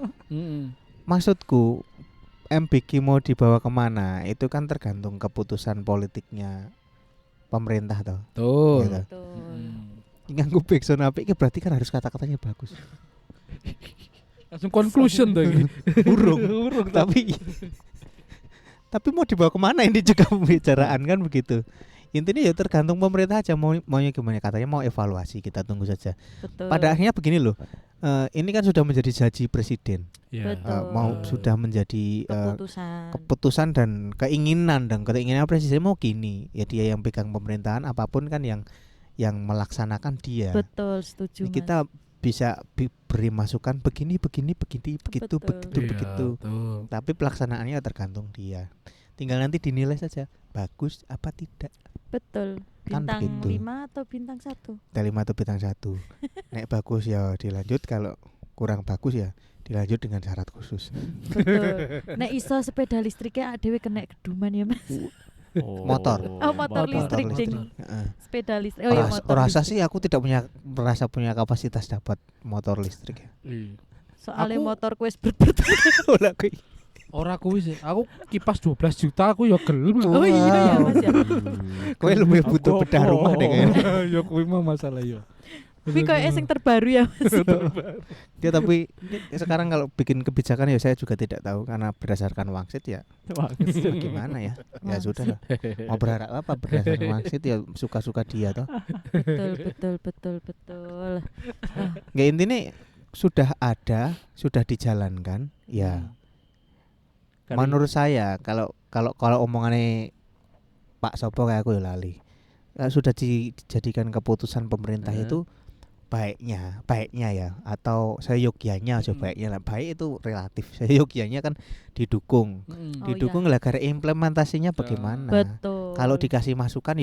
Maksudku MBK mau dibawa kemana itu kan tergantung keputusan politiknya pemerintah toh. Tuh. Iya, Betul. Nganggo backsound apik iki berarti kan harus kata-katanya bagus. Langsung conclusion tuh ini. Urung tapi mau dibawa kemana ini juga pembicaraan kan begitu. Intinya ya tergantung pemerintah aja maunya gimana, katanya mau evaluasi, kita tunggu saja. Betul. Pada akhirnya begini loh, ini kan sudah menjadi janji presiden, Betul. mau sudah menjadi keputusan dan keinginan presiden mau gini, ya dia yang pegang pemerintahan, apapun kan yang melaksanakan dia. Betul, setuju Mas. Kita bisa beri masukan begini begitu. Tuh. Tapi pelaksanaannya tergantung dia. Tinggal nanti dinilai saja bagus apa tidak. Betul. Kan Bintang begitu. 5 atau bintang 1? T5 atau bintang 1. Nek bagus ya dilanjut, kalau kurang bagus ya dilanjut dengan syarat khusus. Betul. Nek iso sepeda listriknya dhewe kena keduman ya Mas. Motor. Oh, motor listrik, ding. Heeh. Sepeda listrik. Oh ya motor. Rasa listrik. sih aku tidak merasa punya kapasitas dapat motor listrik ya. Soalnya Aku- motorku wis berbet. Ora kuwi sih. Aku kipas 12 juta aku ya gelem. Oh iya ya Mas ya. Kowe lebih butuh bedah rumah deh kayaknya. Ya kuwi mah masalah ya. Tapi kayak sing terbaru ya Mas. Ya tapi sekarang kalau bikin kebijakan ya saya juga tidak tahu karena berdasarkan wangsit ya. Gimana ya? Ya sudah lah. Mau berharap apa berdasarkan wangsit ya suka-suka dia toh. Betul. Ya intinya sudah ada, sudah dijalankan ya. Menurut saya kalau omongannya Pak Sopo kayak aku ya lali. Sudah dijadikan keputusan pemerintah itu baiknya ya, atau seyogyanya aja baiknya lah. Baik itu relatif. Seyogyanya kan didukung. Didukung lah, gara implementasinya bagaimana. Betul. Kalau dikasih masukan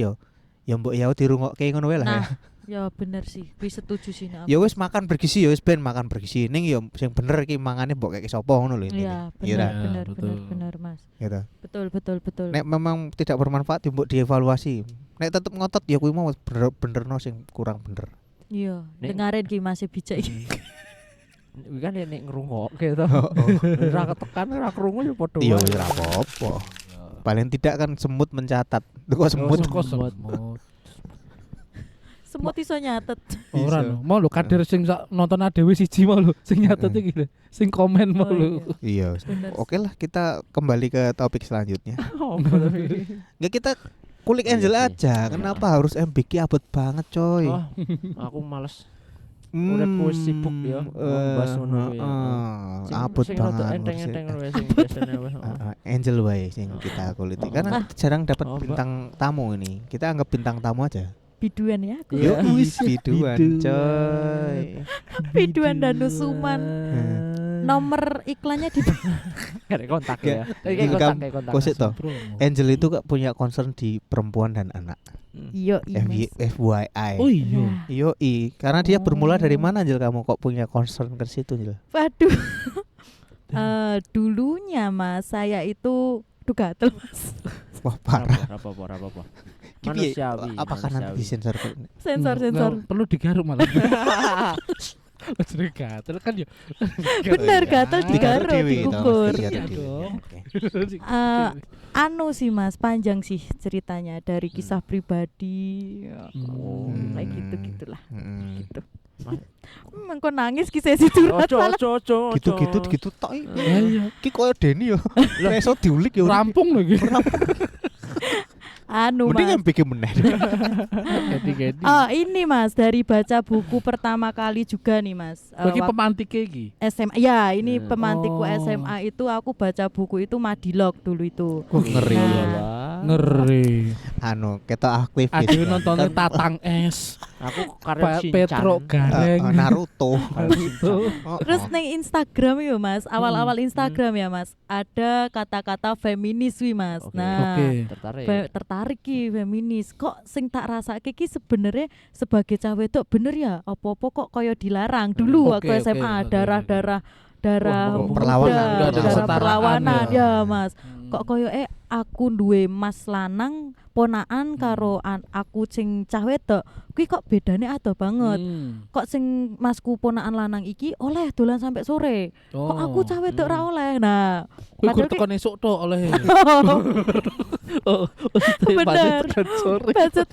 ya mbok ya dirungokke ngono wae lah ya. Nah, ya bener sih. Gue setuju sih nek. Ya wis makan bergizi ya wis ben makan bergizi ning ya sing bener iki mangane mbok kek sapa ngono lho Iya, intine. Iya benar, betul. benar Mas. gitu. Betul. Nek memang tidak bermanfaat ya mbok dievaluasi. Nek tetep ngotot ya kuwi mau bener-bener sing kurang bener. Iya, Nek- dengarin ki masih bijak iki. Kuwi kan nek ngrungokke to. Ora ketekan ora krungu ya padha. Iya wae. ora apa-apa. Paling tidak kan semut mencatat. Tuh kok semut. Kok semut. semut. Semut iso nyatet. Ora Iso. no. Mau lho kader sing nonton adewe siji mau lho sing nyatet iki lho. Sing komen mau Oh, lho. Iya. Bener. Oke lah, kita kembali ke topik selanjutnya. Oh, tapi. Nggak, kita kulik Iya Angel sih. aja. Kenapa harus MBK abot banget, coy? Oh, aku males. Uripku sibuk ya, membahas ngono kuwi. Abot banget. Enteng-enteng wae sing biasane wae. Angel wae sing kita kuliti. Karena jarang dapat Oh, Mbak. bintang tamu ini. Kita anggap bintang tamu aja. Biduan ya aku. Iya. Yo wis biduan, Biduan. coy. Biduan dan Nusuman. Nomor iklannya di Kayak kontak Nggak, ya. Kayak ini kontak, kamu- kayak kontak. kok sih toh? Promo. Angel itu kok punya concern di perempuan dan anak. Yo Imes. FYI. Oh iya. Yoi, karena dia bermula dari mana Angel kamu kok punya concern ke situ Angel? Waduh. Dulunya Mas, saya itu gatel Mas. Wah parah. Apa-apa. Piye? Manusiawi. Apakah nanti disensor? Sensor. Nggak perlu digaruk malah. Jadi gatel kan ya. Bener gatel Digaruk digaruk, dewe itu, dikukur. digaruk Iya dewe. dong. Oke. Anu sih Mas, panjang sih ceritanya dari kisah pribadi. Kayak gitu-gitulah. Gitu. Mengko nangis ki sesi curhat malah. Ojo. Gitu tok. Ya iya. Ki koyo Denny yo. Lah iso diulik yo. Rampung lho iki. Anu Mending Mas. yang bikin meneh. Gedi-gedi. Oh ini Mas, dari baca buku pertama kali juga nih Mas. Bagi Waktu pemantiknya iki. SMA. Ya, ini pemantikku Oh. SMA itu aku baca buku itu Madilog dulu itu. Kok ngeri Nah. ya. Ngeri. Anu, ketok aktif. Adewe nontonnya Tatang S, Aku karya Shinchan. Petro Gareng. Naruto. Itu. Terus neng Instagram ya Mas, awal-awal Instagram ya Mas, ada kata-kata feminis wi Mas. Oke. Nah, Oke. Tertarik. tertarik ki feminis. Kok sing tak rasake ki sebenarnya sebagai cah wedok bener ya? Apa-apa kok kaya dilarang dulu Oke, waktu oke, SMA oke. darah Wah, muda, perlawanan, udah ada darah kesetaraan perlawanan ya. ya Mas. Kok koyo aku duwe mas lanang ponaan karo aku sing cah wedok kuwi kok bedane ado banget. Kok sing masku ponaan lanang iki oleh dolan sampai sore. Kok aku cah wedok ra oleh. Nah, Kuwi padahal ki- tekan esuk tok oleh. Bener. Tekan sore. budget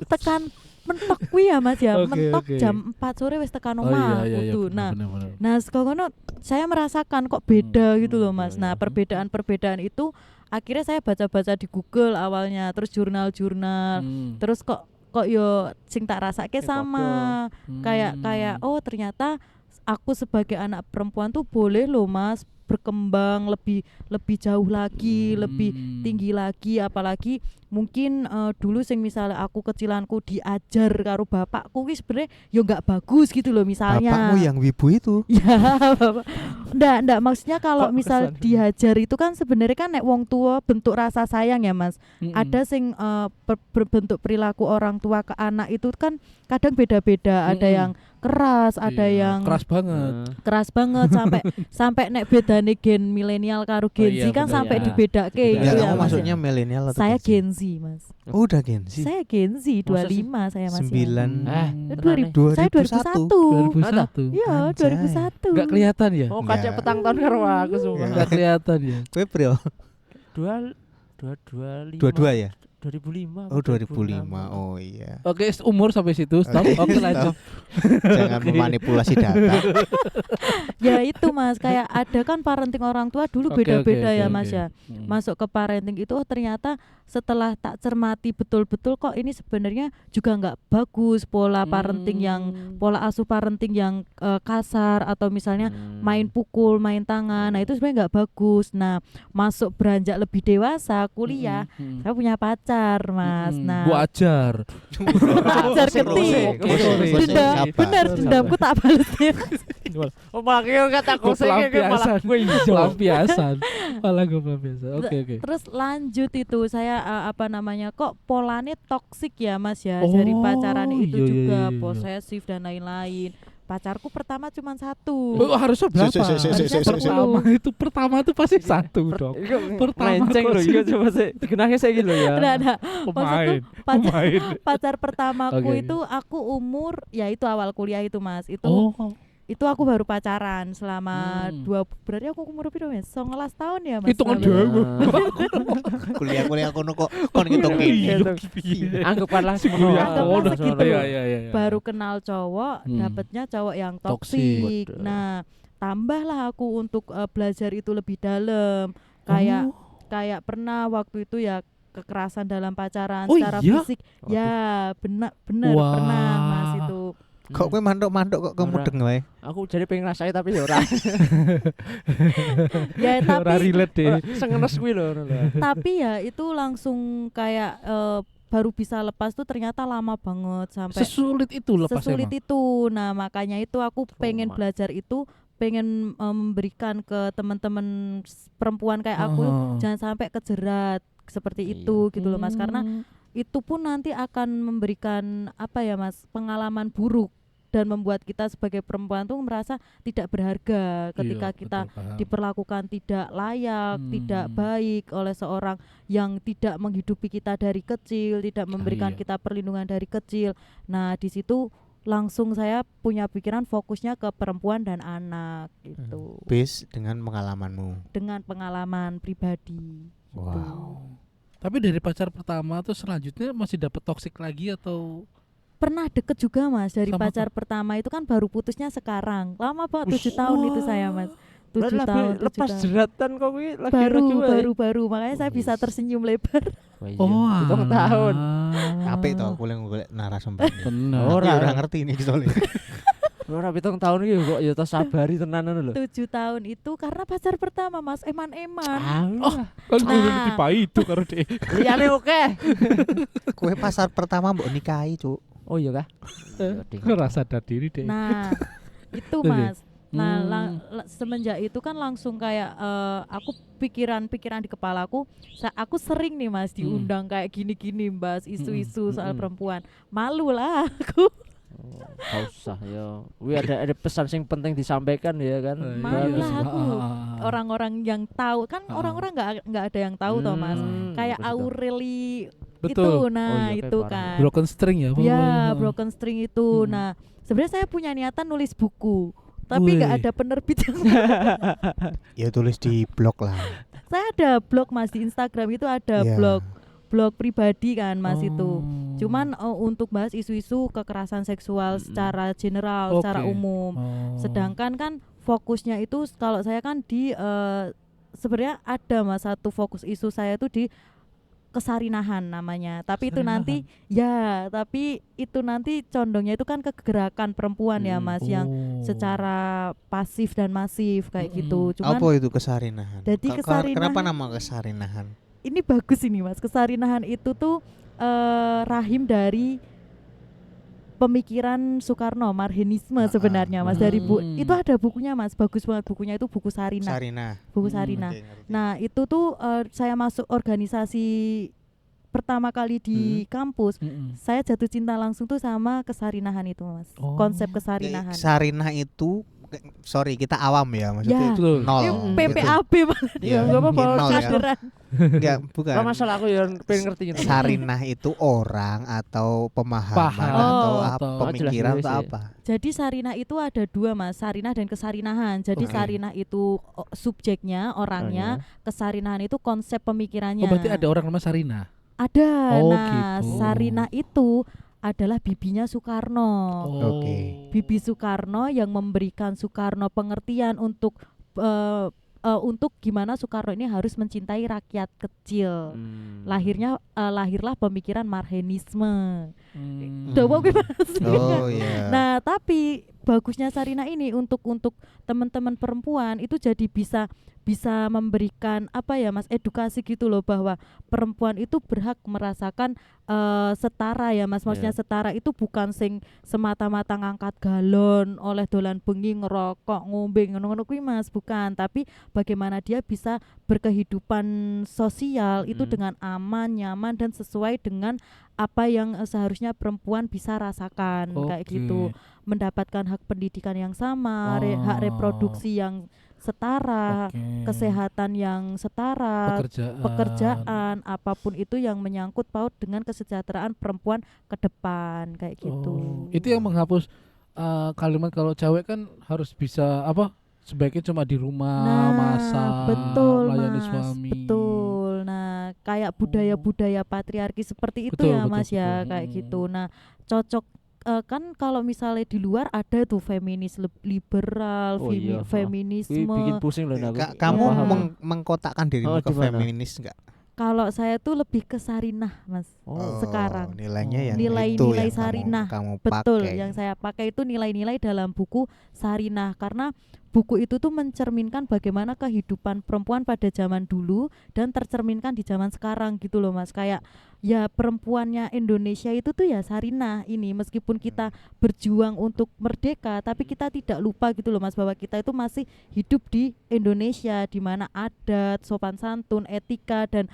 tekan mentok kuwi ya Mas ya. Oke, Mentok oke. jam 4 sore wis tekan Oh omah iya, kudu. bener, Nah, bener. Nah, sekolah saya merasakan kok beda gitu loh Mas. Nah, perbedaan-perbedaan itu akhirnya saya baca-baca di Google awalnya, terus jurnal-jurnal, terus kok yo sing tak rasake sama. Kayak oh ternyata aku sebagai anak perempuan tuh boleh loh Mas berkembang lebih jauh lagi, lebih tinggi lagi, apalagi mungkin dulu sing misalnya aku kecilanku diajar karo bapakku wis sebenarnya yo nggak bagus gitu loh misalnya. Bapakmu yang wibu itu. Ya, Bapak. Nggak maksudnya kalau Kok misal kesan? dihajar itu kan sebenarnya kan nek wong tua bentuk rasa sayang ya Mas. Ada sing berbentuk perilaku orang tua ke anak itu kan kadang beda-beda, ada yang keras, ada yang keras banget. keras banget sampai nek bedane gen milenial karo Gen Oh Z iya, kan bener sampai ya. dibedake Iya, Ya, gitu ya kamu Mas. maksudnya milenial atau Saya Gen Gen Z Mas. Z? Oh, udah Gen Z. Saya Gen Z Masa sih? 25 saya Mas. 9 Saya 2001. 2001. Iya, Anjay. 2001. Enggak kelihatan ya? Oh, kacek Enggak. petang tahun karo aku semua. Enggak kelihatan ya. Kowe bro. 25. 22 ya? 2005. Oh, 2005. Oh iya. Oke, umur sampai situ. Stop. Oke, lanjut. Jangan memanipulasi data. Ya itu Mas, kayak ada kan parenting orang tua dulu Oke, beda-beda oke, ya oke, Mas oke. ya. Masuk ke parenting itu oh ternyata setelah tak cermati betul-betul kok ini sebenarnya juga nggak bagus pola parenting yang pola asuh parenting yang kasar atau misalnya main pukul, main tangan. Nah, itu sebenarnya nggak bagus. Nah, masuk beranjak lebih dewasa, kuliah, saya punya pacar, Mas. Nah, gua ajar. pacar ketik. Dendam, bener dendamku tak balas ya. Oh, makanya kata Gua kosek malah pelampiasan. gue ijo. Pelampiasan. Malah gua pelampiasan. Oke, oke. Terus lanjut itu saya apa namanya kok polanya toksik ya Mas ya dari pacaran itu iya, juga iya, iya. posesif dan lain-lain. Pacarku pertama cuma satu. Oh, harusnya berapa? Harusnya Pertama tuh pasti satu dong. Pertama Menceng loh, iya coba sih. Dikenangnya saya gitu ya. Ada. Pemain. Pacar pertamaku Oke. itu aku umur ya itu awal kuliah itu Mas. Itu Oh, Itu aku baru pacaran selama berarti aku umur piro Mas? 19 tahun ya Mas. Hitungan Lalu. dewe. Kuliah kono kok kon ngitung Iya, gini. Anggapanlah Kuliah kono semono. segitu. Iya. Baru kenal cowok, dapatnya cowok yang toksik. Toksik. Nah, tambahlah aku untuk belajar itu lebih dalam. Kayak pernah waktu itu ya kekerasan dalam pacaran Oh, secara iya? fisik. Ya, benar Wah. pernah Mas itu. Kok kowe mantuk-mantuk kok kemudeng wae. Aku jadi pengen ngerasain tapi ya ora. Ya Ora tapi relate deh. Sengenes kuwi lho ngono lho. tapi ya itu langsung kayak baru bisa lepas tuh ternyata lama banget sampai Sesulit itu lepas sesulit emang. itu. Nah, makanya itu aku pengen Trauma. belajar itu, pengen memberikan ke teman-teman perempuan kayak aku jangan sampai kejerat seperti Iya. itu gitu loh Mas, karena itu pun nanti akan memberikan apa ya Mas, pengalaman buruk dan membuat kita sebagai perempuan tuh merasa tidak berharga ketika Iya, kita betul, paham. diperlakukan tidak layak, tidak Hmm. baik oleh seorang yang tidak menghidupi kita dari kecil, tidak memberikan iya. kita perlindungan dari kecil. Nah, di situ langsung saya punya pikiran fokusnya ke perempuan dan anak gitu. Bis dengan pengalamanmu. Dengan pengalaman pribadi. Wow. Tapi dari pacar pertama tuh selanjutnya masih dapat toksik lagi atau Pernah deket juga Mas dari Sama pacar pertama itu kan baru putusnya sekarang. Lama banget 7 tahun itu saya Mas. 7 tahun. 7 lepas tahun. jeratan kok kuwi lagi raju Baru makanya saya bisa tersenyum lebar. Hitung tahun. Apik to golek narasumber. Benar. Ora. Ora ngerti ini soalnya. Ora 7 tahun iki kok ya tos sabari tenan ngono lho. 7 tahun itu karena pacar pertama Mas, eman-eman. Oh, Kan gue Nah. dipai itu karo deh. liyane oke. Kowe pasar pertama mbok nikahi, Cuk. Oh iya kah? Ngerasa sadar diri deh. Nah, itu Oke. Mas. Nah, Hmm. semenjak itu kan langsung kayak aku pikiran-pikiran di kepalaku, aku sering nih Mas diundang kayak gini-gini bahas isu-isu soal perempuan. Malu lah aku. Enggak usah ya. Kuwi ada pesan yang penting disampaikan ya kan. Malu lah Iya. aku. Orang-orang yang tahu kan orang-orang nggak ada yang tahu toh Mas. Kayak Aureli itu, Betul. nah Oh iya, itu kayak kan. Broken string ya. Ya, broken string itu. Nah, sebenarnya saya punya niatan nulis buku, tapi nggak Wih. ada penerbit yang Ya tulis di blog lah. saya ada blog Mas di Instagram itu ada Iya. blog pribadi kan Mas itu. Oh. Cuman untuk bahas isu-isu kekerasan seksual secara general, Oke. secara umum. Oh. Sedangkan kan fokusnya itu kalau saya kan di sebenarnya ada Mas satu fokus isu saya itu di kesarinahan namanya. Tapi itu nanti tapi itu nanti condongnya itu kan ke gerakan perempuan ya Mas yang secara pasif dan masif kayak gitu. Cuman Apa itu kesarinahan? Jadi kesarinahan- Kenapa nama kesarinahan? ini bagus ini Mas. Kesarinahan itu tuh rahim dari pemikiran Soekarno, marhenisme sebenarnya Mas. Dari itu ada bukunya Mas, bagus banget bukunya itu buku Sarinah. Sarinah. Buku Sarinah. Oke, ngerti. Nah, itu tuh saya masuk organisasi pertama kali di kampus. Saya jatuh cinta langsung tuh sama kesarinahan itu Mas. Oh. konsep Ya, kesarinahan. Sarinah itu sorry kita awam ya maksudnya Ya. Betul. nol. Ini gitu. PPAB malah Iya, Ya, nggak apa-apa, nol ya. kaderan. Enggak, bukan. Ora masalah aku ya pengen ngerti gitu. Sarinah itu orang atau pemahaman Paham. atau Oh. apa, Atau- pemikiran jelas atau sih. apa? Jadi sarinah itu ada dua Mas, sarinah dan kesarinahan. Jadi Oke. sarinah itu subjeknya, orangnya, kesarinahan itu konsep pemikirannya. Oh, berarti ada orang nama Sarina. Ada. Oh, Nah, gitu. Sarinah itu adalah bibinya Soekarno. Oke. Bibi Soekarno yang memberikan Soekarno pengertian untuk gimana Soekarno ini harus mencintai rakyat kecil. Lahirlah pemikiran marhenisme. Dawa gue Mas. Oh iya. Nah, tapi bagusnya Sarinah ini untuk teman-teman perempuan itu jadi bisa memberikan apa ya Mas, edukasi gitu loh bahwa perempuan itu berhak merasakan setara ya Mas. Maksudnya Yeah. setara itu bukan sing semata-mata ngangkat galon oleh dolan bengi ngerokok ngombe ngono-ngono kuwi Mas, bukan, tapi bagaimana dia bisa berkehidupan sosial itu dengan aman, nyaman dan sesuai dengan apa yang seharusnya perempuan bisa rasakan kayak gitu, mendapatkan hak pendidikan yang sama, hak reproduksi yang setara, kesehatan yang setara, pekerjaan, apapun itu yang menyangkut paut dengan kesejahteraan perempuan ke depan kayak gitu. Itu yang menghapus kalimat kalau cewek kan harus bisa apa? Sebaiknya cuma di rumah Nah, masak, betul melayani Mas, suami. betul. Nah, kayak budaya-budaya patriarki seperti itu Betul, ya betul, Mas ya, betul. kayak gitu. Nah, cocok kan kalau misalnya di luar ada tuh feminis liberal, Oh iya, feminisme. bikin pusing loh aku. Kamu Nggak paham. mengkotakkan dirimu ke di mana? feminis enggak? Kalau saya tuh lebih ke sarinah, Mas. Oh. Sekarang. Nilainya yang Nilai-nilai itu Sarinah. yang kamu Betul, pakai. yang saya pakai itu nilai-nilai dalam buku Sarinah, karena buku itu tuh mencerminkan bagaimana kehidupan perempuan pada zaman dulu dan tercerminkan di zaman sekarang gitu loh Mas. Kayak ya perempuannya Indonesia itu tuh ya Sarinah ini, meskipun kita berjuang untuk merdeka tapi kita tidak lupa gitu loh Mas, bahwa kita itu masih hidup di Indonesia di mana adat, sopan santun, etika dan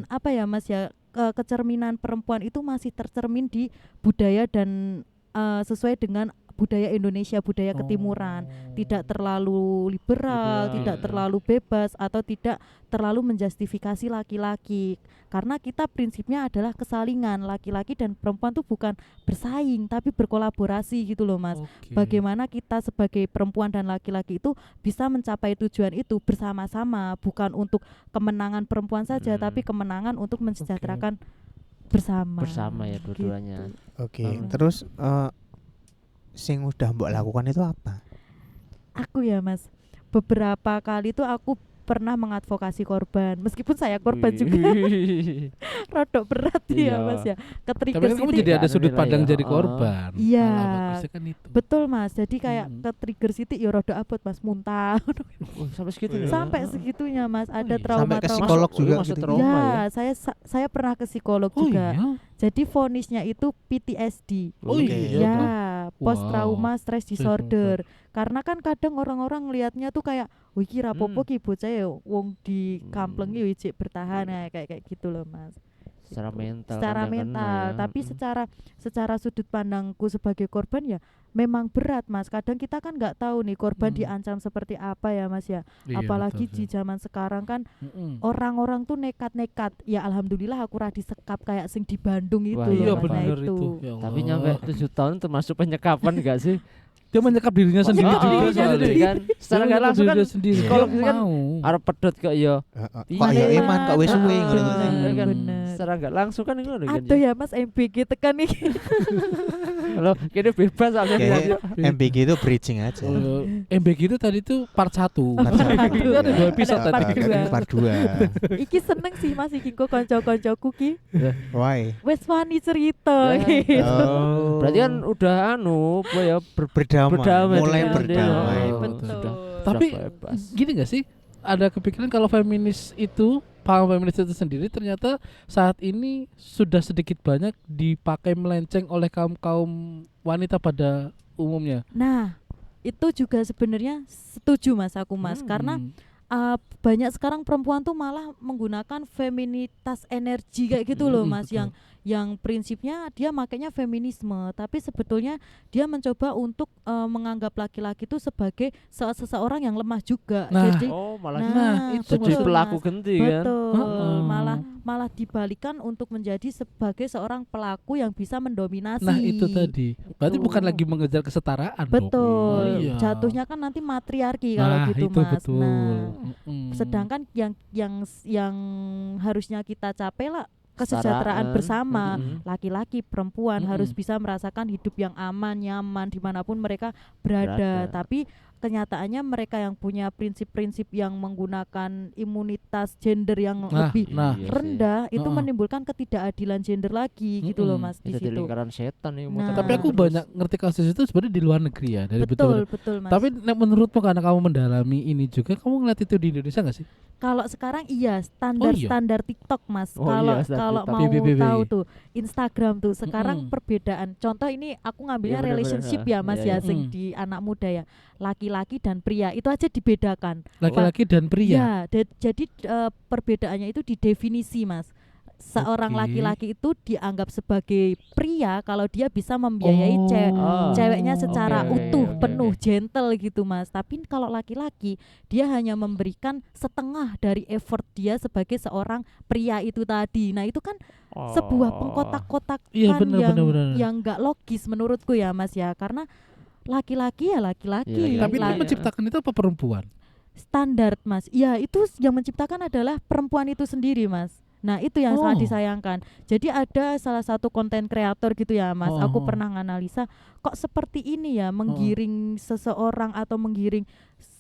apa ya Mas ya, kecerminan perempuan itu masih tercermin di budaya dan sesuai dengan budaya Indonesia, budaya ketimuran, tidak terlalu liberal, Liberal, tidak iya. terlalu bebas atau tidak terlalu menjustifikasi laki-laki, karena kita prinsipnya adalah kesalingan, laki-laki dan perempuan tuh bukan bersaing tapi berkolaborasi gitu loh Mas. Oke. Bagaimana kita sebagai perempuan dan laki-laki itu bisa mencapai tujuan itu bersama-sama, bukan untuk kemenangan perempuan saja tapi kemenangan untuk mensejahterakan bersama ya dua-duanya. gitu. Oke, Hmm. terus sing udah mbok lakukan itu apa? Aku ya Mas, beberapa kali tuh aku pernah mengadvokasi korban, meskipun saya korban juga rodok berat ya Iya. Mas ya, Tapi ke-trigger kan kamu sithik. jadi ada Anu sudut nilai pandang ya, jadi heeh. korban. Iya. Malah bagusnya kan itu. Betul Mas, jadi kayak Hmm. ke-trigger sithik ya rodok abot Mas, muntah. Oh, sampai segitu ya? Sampai segitunya Mas, ada iya. trauma Sampai ke trauma. psikolog Masuk- juga masuk gitu. trauma ya? Ya, saya pernah ke psikolog Oh juga. iya. Jadi vonisnya itu PTSD. Oh Oke. iya. Ya, Wow. post trauma stress disorder. Disorder. Karena kan kadang orang-orang ngelihatnya tuh kayak, "Wih, iki rapopo Hmm. ki bocah ya wong di kampleng yo ijik bertahan." Nah, kayak gitu loh, Mas. Secara Gitu. mental Secara kan yang kena mental, ya. tapi secara sudut pandangku sebagai korban ya memang berat, Mas. Kadang kita kan nggak tahu nih korban diancam seperti apa ya, Mas ya. Iya, Apalagi betul di sih. zaman sekarang kan Mm-mm. orang-orang tuh nekat-nekat. Ya alhamdulillah aku ra disekap kayak sing di Bandung itu Wah, Iya loh, Mas. Nah, benar itu. Ya Tapi Allah. nyampe 7 tahun termasuk penyekapan enggak sih? dia menyekap dirinya sendiri Oh, juga iya, soalnya. sendiri kan. Secara Dia enggak langsung kan menyekap dirinya sendiri. psikolog Dia itu kan mau. arep pedot kok ya. Kok ya iman kok wis suwe ngono itu. Bener, kan bener. secara enggak langsung kan ngono kan. Aduh ya Mas, MBG tekan nih. Kalau kini bebas aja Kayaknya MBG itu bridging aja. MBG itu tadi tuh part 1. Part satu. Itu ada 2 episode Ada tadi. part dua. Part 2. Iki seneng sih Mas iki kok kanca-kancaku ki. Why? Wes wani cerita Ya. gitu. Oh. Berarti kan udah apa ya berdamai, berdamai mulai dengan berdamai. dia. Betul. Sudah Tapi bebas. gini gak sih? Ada kepikiran kalau feminis itu, paham feminis itu sendiri ternyata saat ini sudah sedikit banyak dipakai melenceng oleh kaum wanita pada umumnya. Nah, itu juga sebenarnya setuju Mas aku Mas, karena banyak sekarang perempuan tuh malah menggunakan feminitas energi kayak gitu loh Mas, betul. yang prinsipnya dia makanya feminisme, tapi sebetulnya dia mencoba untuk menganggap laki-laki itu sebagai seseorang yang lemah juga. Nah. Jadi Oh, malah Nah, itu jadi betul, pelaku Mas. genti kan. Betul, Heeh. malah dibalikan untuk menjadi sebagai seorang pelaku yang bisa mendominasi. Nah itu tadi. Berarti Itu. bukan lagi mengejar kesetaraan dong. Betul. Oh, iya. Jatuhnya kan nanti matriarki kalau Nah gitu itu Mas. betul. Nah, Mm-mm. sedangkan yang harusnya kita capai lah kesejahteraan Kesetaraan. bersama. Mm-mm. Laki-laki, perempuan harus Mm-mm. bisa merasakan hidup yang aman, nyaman dimanapun mereka berada. Berada. Tapi kenyataannya mereka yang punya prinsip-prinsip yang menggunakan imunitas gender yang Nah, lebih Iya sih. rendah itu Heeh. menimbulkan ketidakadilan gender lagi gitu loh Mm-mm. Mas di Itu jadi situ. lingkaran setan nih Nah. Tapi aku terus. banyak ngerti kasus itu sebenarnya di luar negeri ya, dari Betul, betul Mas. Tapi menurutmu karena kamu mendalami ini juga, kamu ngeliat itu di Indonesia nggak sih? Kalau sekarang iya standar TikTok Mas. Oh Kalau iya, standar kalau TikTok. mau BBB. tahu tuh Instagram tuh sekarang Mm-mm. perbedaan. Contoh ini aku ngambilnya Iya, bener-bener, relationship ha. ya Mas Iya, ya, iya. sing Mm. di anak muda ya. Laki-laki dan pria itu aja dibedakan. Laki-laki dan pria. Ya, jadi perbedaannya itu di definisi Mas. Seorang Oke. laki-laki itu dianggap sebagai pria kalau dia bisa membiayai Oh. ceweknya secara Oke, utuh, oke, penuh, oke. gentle gitu Mas. Tapi kalau laki-laki dia hanya memberikan setengah dari effort dia sebagai seorang pria itu tadi. Nah, itu kan sebuah Oh. pengkotak-kotakan Iya, benar, yang benar, benar. yang enggak logis menurutku ya Mas ya. Karena laki-laki ya laki-laki. Iya, Tapi itu Laki-laki. menciptakan itu apa perempuan? Standar Mas. Ya itu yang menciptakan adalah perempuan itu sendiri Mas. Nah itu yang sangat Oh. disayangkan. Jadi ada salah satu konten kreator gitu ya Mas. Aku Oh. pernah nganalisa kok seperti ini ya menggiring seseorang atau menggiring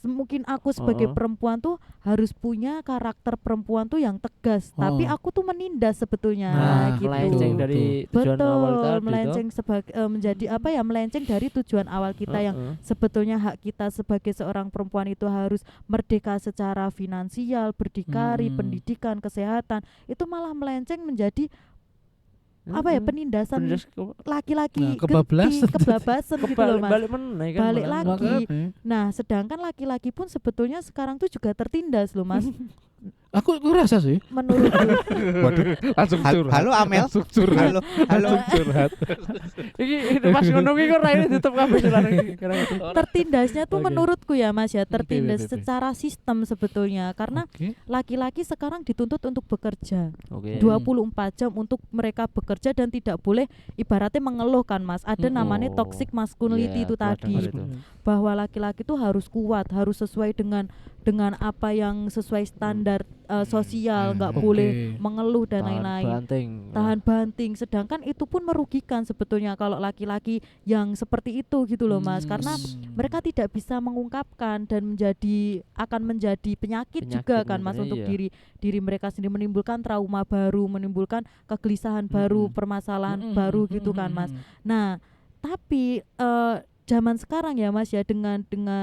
mungkin aku sebagai Oh. perempuan tuh harus punya karakter perempuan tuh yang tegas. Tapi Oh. aku tuh menindas sebetulnya Nah, gitu. Melenceng Betul, dari tujuan Betul, awal tadi melenceng sebagai menjadi apa ya melenceng dari tujuan awal kita yang sebetulnya hak kita sebagai seorang perempuan itu harus merdeka secara finansial, berdikari, pendidikan, kesehatan, itu malah melenceng menjadi apa ya penindasan laki-laki Nah, kebablasan. kebabasan gitu loh Mas. balik meneh kan Balik malah. lagi. Makanya. Nah, sedangkan laki-laki pun sebetulnya sekarang tuh juga tertindas loh Mas. Aku rasa sih. Menurutku Waduh. Langsung Halo Amel. Langsung curhat. Halo, halo. Curhat. Iki pas ngono ki kok raine ditutup kabeh sekarang iki. tertindasnya tuh Oke. menurutku ya Mas ya, tertindas oke. secara sistem sebetulnya karena Oke. laki-laki sekarang dituntut untuk bekerja. Oke. 24 jam untuk mereka bekerja dan tidak boleh ibaratnya mengeluh kan Mas. Ada namanya Oh. toxic masculinity Iya, itu pernah tadi. dengar itu. Bahwa laki-laki itu harus kuat, harus sesuai dengan apa yang sesuai standar sosial, nggak Oke. boleh mengeluh dan Tahan lain-lain. banting. Tahan banting, sedangkan itu pun merugikan sebetulnya kalau laki-laki yang seperti itu gitu loh Mas, karena mereka tidak bisa mengungkapkan dan akan menjadi penyakit juga kan Mas sebenarnya, untuk iya. diri mereka sendiri, menimbulkan trauma baru, menimbulkan kegelisahan baru, permasalahan baru gitu kan Mas. Nah, tapi zaman sekarang ya Mas ya dengan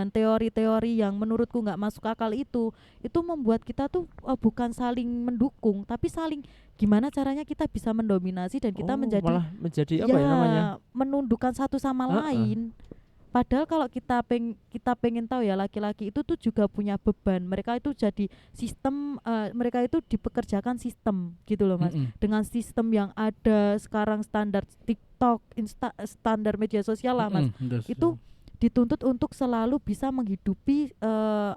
teori-teori yang menurutku nggak masuk akal itu membuat kita tuh bukan saling mendukung tapi saling gimana caranya kita bisa mendominasi dan kita malah menjadi apa ya namanya? menundukkan satu sama lain. Padahal kalau kita pengen tahu ya laki-laki itu tuh juga punya beban. Mereka itu jadi sistem mereka itu dipekerjakan sistem gitu loh Mas. Dengan sistem yang ada sekarang standar TikTok, standar media sosial lah Mas. Itu dituntut untuk selalu bisa menghidupi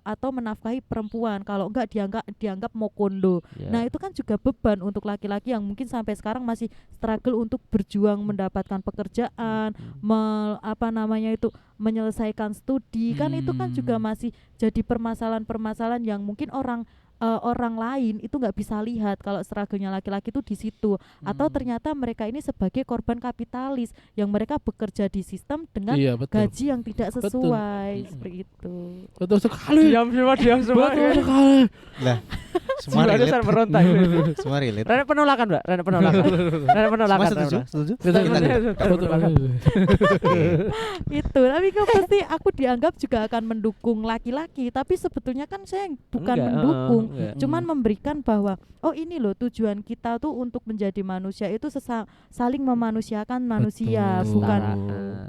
atau menafkahi perempuan. Kalau enggak dianggap mokondo. Ya. Nah, itu kan juga beban untuk laki-laki yang mungkin sampai sekarang masih struggle untuk berjuang mendapatkan pekerjaan, menyelesaikan studi. Kan itu kan juga masih jadi permasalahan-permasalahan yang mungkin orang lain itu nggak bisa lihat kalau struggle-nya laki-laki itu di situ, atau ternyata mereka ini sebagai korban kapitalis yang mereka bekerja di sistem dengan Iya, betul. gaji yang tidak sesuai seperti itu. Betul sekali. Diam semua. Betul sekali. Lah, semua Jiwa relate. dasar merontak. Semua relate. Rene penolakan, Mbak. Rene penolakan. Semua setuju? Setuju? Kita Betul sekali. Itu tapi kok pasti aku dianggap juga akan mendukung laki-laki, tapi sebetulnya kan saya bukan Enggak, mendukung, enggak. cuman memberikan bahwa oh ini loh tujuan kita tuh untuk menjadi manusia itu saling memanusiakan manusia, Betul.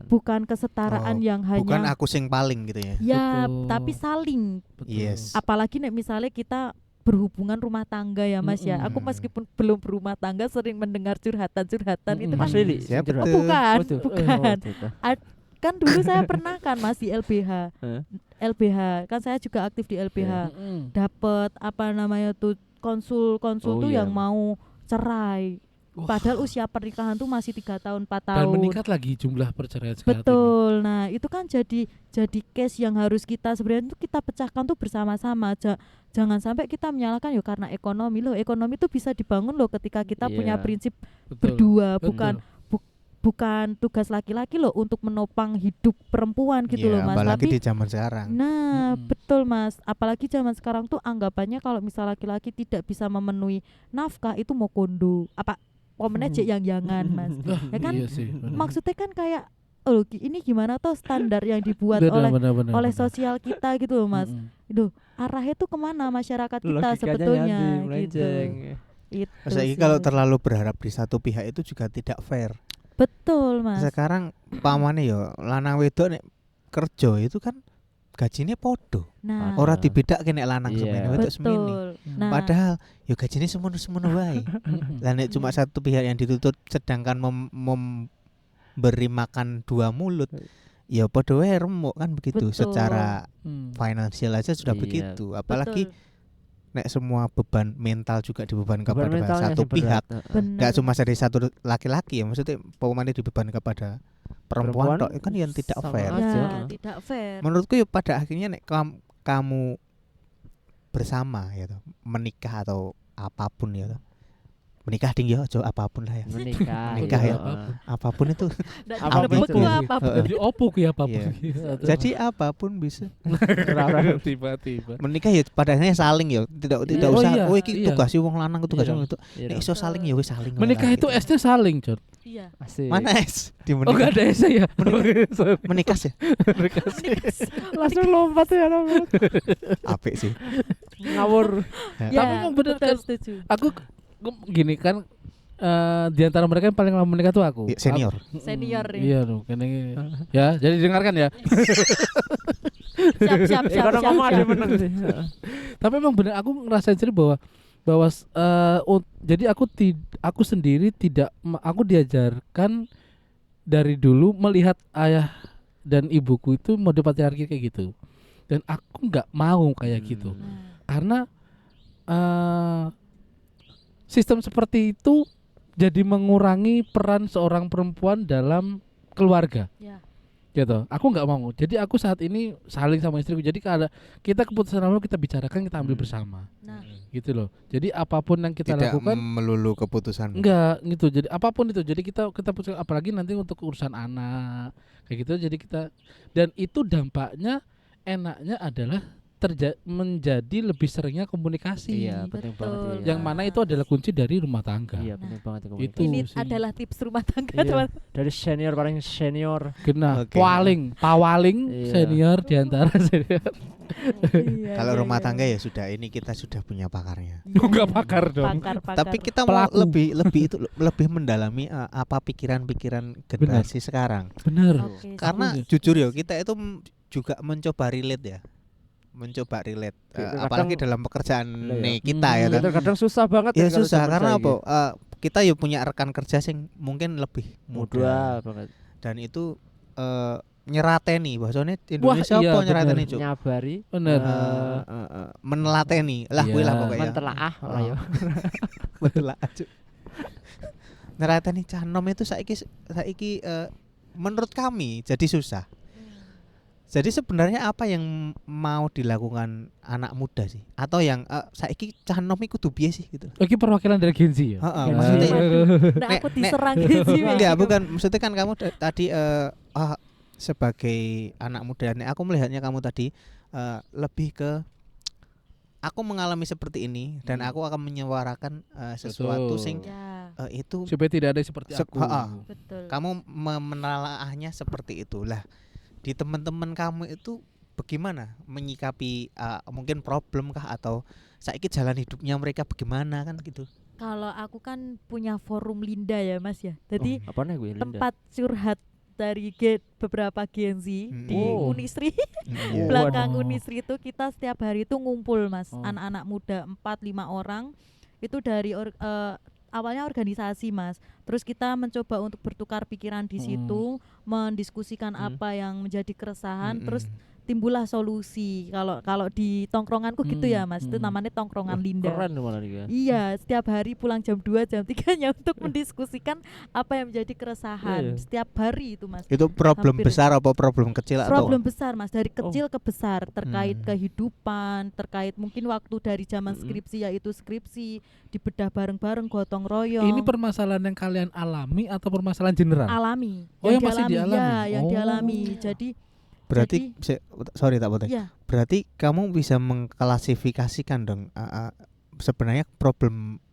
bukan kesetaraan Oh, yang bukan hanya aku sing paling gitu ya. ya Betul. tapi saling. Betul. Yes. Apalagi nek misalnya kita berhubungan rumah tangga ya Mas ya. Aku meskipun belum berumah tangga sering mendengar curhatan itu Mas kan Lili. Siapa sing curhat. tuh? bukan, Waduh. bukan. Oh, gitu. Kan dulu saya pernah kan Mas di LBH. Hah? LBH kan saya juga aktif di LBH. Mm-mm. Dapat apa namanya tuh konsul Oh, tuh iya. yang mau cerai. Wah. Padahal usia pernikahan tuh masih 3 tahun 4 Dan tahun. meningkat lagi jumlah perceraian sekarang ini. Betul. Nah, itu kan jadi case yang harus kita sebenarnya tuh kita pecahkan tuh bersama-sama. Jangan sampai kita menyalahkan yo karena ekonomi loh. Ekonomi itu bisa dibangun loh ketika kita punya Iya. prinsip Betul. berdua, Betul. bukan tugas laki-laki loh untuk menopang hidup perempuan gitu loh Iya, Mas. apalagi Tapi di zaman sekarang. nah, Mm-mm. betul Mas. Apalagi zaman sekarang tuh anggapannya kalau misal laki-laki tidak bisa memenuhi nafkah itu mau kondo. Apa komennya cek yang jangan Mas. Wah, Ya kan? iya sih, benar. Maksudnya kan kayak oh ini gimana toh standar yang dibuat Benar, oleh benar. sosial kita gitu loh Mas. Mm-mm. Itu arahnya tuh kemana masyarakat kita Logikanya sebetulnya nyandi, gitu. melenceng. Itu Masa sih. kalau terlalu berharap di satu pihak itu juga tidak fair. betul Mas. Sekarang pamane yo lanang wedok nek kerja itu kan gajinya podo. Nah, Ora dibedakake nek lanang Iya. semene wedok semene. betul. Nah, Padahal yo gajinya semono-semono wae. Lah nek cuma satu pihak yang dituntut sedangkan memberi makan dua mulut, ya podo wae remuk kan begitu. Betul. Secara Hmm. finansial aja sudah Iya. begitu. Apalagi betul. nek semua beban mental juga dibebankan Beban kepada mentalnya satu sih berat. pihak. Bener. Enggak cuma dari satu laki-laki ya, maksudnya pemainnya dibeban kepada perempuan Perempuan tok kan yang tidak sama fair. aja. Ya, Heeh. tidak fair. Menurutku ya pada akhirnya nek kamu bersama ya toh, menikah atau apapun ya toh. Menikah tinggi aja apapun lah ya. Menikah. Menikah iya, ya. heeh. Apapun itu. Ndak Apapun dilebek itu. ku apapun. Jadi opo ki apa Iya. pun. Jadi apapun bisa. tiba-tiba. Menikah ya pada akhirnya saling ya. Tidak Iya. usah Oh iya, oh iki iya. tugas wong lanang tugas Iya. wong itu. Iya Nek dong. iso saling ya wis saling. Menikah lah, itu gitu. esnya saling, Jon. Iya. Asik. Mana es di Oh enggak menikah? ada esnya ya. Sorry. Menikah sih. Langsung lompat ya namanya. Apik sih. Ngawur. Ya, Tapi emang bener betul, kan. setuju. Aku gini kan di antara mereka yang paling lama menikah tuh aku. Ya, senior. Senior ya. Iya loh, kene ya, jadi dengarkan ya. Siap. Kalau ngomong ada yang menang sih. Tapi emang bener aku ngerasain sendiri bahwa jadi aku sendiri tidak aku diajarkan dari dulu melihat ayah dan ibuku itu mode patriarki kayak gitu. Dan aku nggak mau kayak gitu. Nah, Karena sistem seperti itu jadi mengurangi peran seorang perempuan dalam keluarga. ya. Gitu. Aku nggak mau. Jadi aku saat ini saling sama istriku. Jadi kalau kita keputusan apa kita bicarakan, kita ambil bersama. Nah, Gitu loh. Jadi apapun yang kita Tidak lakukan melulu keputusan. enggak gitu. Jadi apapun itu. Jadi kita putuskan, apalagi nanti untuk urusan anak kayak gitu. Jadi kita, dan itu dampaknya enaknya adalah menjadi lebih seringnya komunikasi. Iya, penting Betul. banget. Iya. Yang mana itu adalah kunci dari rumah tangga. Iya, penting banget itu. Itu ini sih. adalah tips rumah tangga, Iya. teman. Dari senior paling senior. Kena Oke. pawaling Iya. senior diantara senior. Iya, Kalau iya, rumah iya. tangga ya sudah ini kita sudah punya pakarnya. Iya, Enggak iya. pakar dong. Pakar. Tapi kita mau Pelaku. lebih mendalami apa pikiran-pikiran generasi sekarang. Bener. Oke, Karena Setuju. jujur ya kita itu juga mencoba relate ya. Mencoba relate Kadang- apalagi dalam pekerjaan Iya. kita ya kan. Kadang susah banget Ya kalau susah zaman karena saya apa? gitu. Kita ya punya rekan kerja sing mungkin lebih muda Muda banget. dan itu nyerateni bahasane Indonesia iya, apa bener. nyerateni cuk? Nyabari. Bener. Menelateni lah Iya. kuwi lah pokoknya. Mentelaah ora ya. Mentelaah cuk. Nerateni cah nom itu saiki menurut kami jadi susah. Jadi sebenarnya apa yang mau dilakukan anak muda sih? Atau yang saiki cah nom iku kudu piye sih gitu? Oke, perwakilan dari Gen Z ya. Heeh, Ya, maksudnya Nah, aku diserang gitu sih. enggak bukan maksudnya kan kamu tadi sebagai anak muda nih aku melihatnya kamu tadi lebih ke aku mengalami seperti ini dan aku akan menyuarakan sesuatu Betul. sing Ya, itu Supaya tidak ada yang seperti aku. betul. kamu menelaahnya seperti itulah di teman-teman kamu itu bagaimana menyikapi mungkin problem kah atau saiki jalan hidupnya mereka bagaimana kan gitu. Kalau aku kan punya forum Linda ya, Mas ya. Jadi Apa nih gue Linda? tempat curhat dari beberapa Gen Z di Oh. Unisri. Iya. Belakang Waduh. Unisri itu kita setiap hari itu ngumpul, Mas. Oh. Anak-anak muda 4-5 orang. Itu dari awalnya organisasi, Mas. Terus kita mencoba untuk bertukar pikiran di situ, mendiskusikan apa yang menjadi keresahan, terus timbullah solusi. Kalau di tongkronganku gitu ya, Mas. Itu namanya tongkrongan Wah, Linda. Keren malah dia. Iya, setiap hari pulang jam 2, jam 3 nya untuk mendiskusikan apa yang menjadi keresahan. Iya. Setiap hari itu, Mas. Itu problem Hampir. besar apa problem kecil Problem atau besar, Mas, dari kecil ke besar, terkait kehidupan, terkait mungkin waktu dari zaman skripsi, yaitu skripsi dibedah bareng-bareng, gotong royong. Ini permasalahan yang kalian alami atau permasalahan general? alami. Oh, yang masih dialami. dialami. Ya, yang Oh. dialami. Jadi berarti sorry tak potong. ya, Berarti kamu bisa mengklasifikasikan dong sebenarnya problem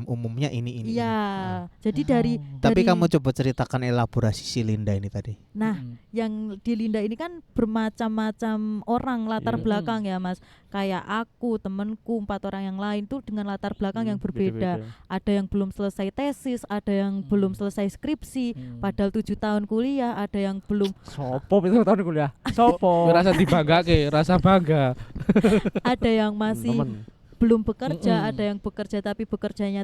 umumnya ini. iya. Jadi dari Tapi dari- kamu coba ceritakan elaborasi si Linda ini tadi. Nah, yang di Linda ini kan bermacam-macam orang latar Iya. belakang ya, Mas. Kayak aku, temenku, 4 orang yang lain tuh dengan latar belakang yang berbeda. Ada yang belum selesai tesis, ada yang belum selesai skripsi, padahal 7 tahun kuliah, ada yang belum, Sopo itu tahun kuliah. Sopo. Rasa dibangga rasa bangga. ada yang masih Temen. belum bekerja, ada yang bekerja tapi bekerjanya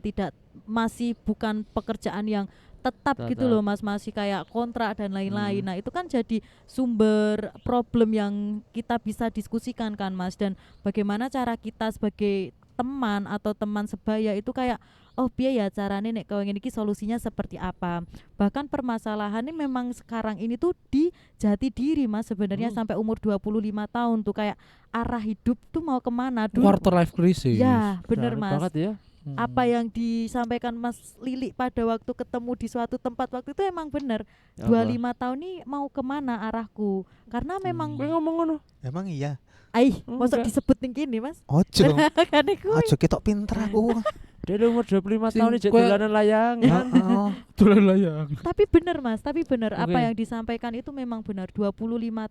masih bukan pekerjaan yang tetap gitu loh, Mas, masih kayak kontrak dan lain-lain. Nah, itu kan jadi sumber problem yang kita bisa diskusikan kan, Mas, dan bagaimana cara kita sebagai teman atau teman sebaya itu kayak oh piye ya carane nek kowe ngene iki solusinya seperti apa. Bahkan permasalahannya memang sekarang ini tuh di jati diri Mas sebenarnya sampai umur 25 tahun tuh kayak arah hidup tuh mau kemana dulu. Quarter life crisis. Ya bener Benar Mas. banget ya. Apa yang disampaikan Mas Lili pada waktu ketemu di suatu tempat waktu itu emang bener. Apa? 25 tahun nih mau kemana arahku. Karena memang Kowe ngomong ngono. Emang iya. mosok Enggak. disebut ning kene Mas. Ojo. Kan iku. Ojo ketok pinter aku. Dia udah umur 25 Sing tahun nih kowe- dolanan layangan. Heeh. Tulen layang. Tapi bener Mas, tapi bener Oke. apa yang disampaikan itu memang benar 25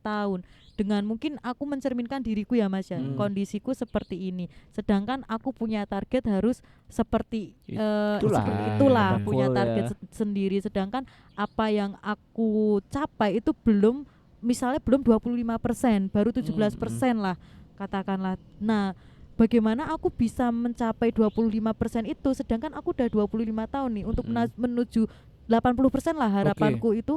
tahun. Dengan mungkin aku mencerminkan diriku ya Mas ya, kondisiku seperti ini. Sedangkan aku punya target harus seperti Itulah. seperti itulah Betul punya ya. target sendiri. Sedangkan apa yang aku capai itu belum misalnya belum 25%, baru 17% lah katakanlah. Nah, bagaimana aku bisa mencapai 25% itu sedangkan aku udah 25 tahun nih untuk menuju 80% lah harapanku itu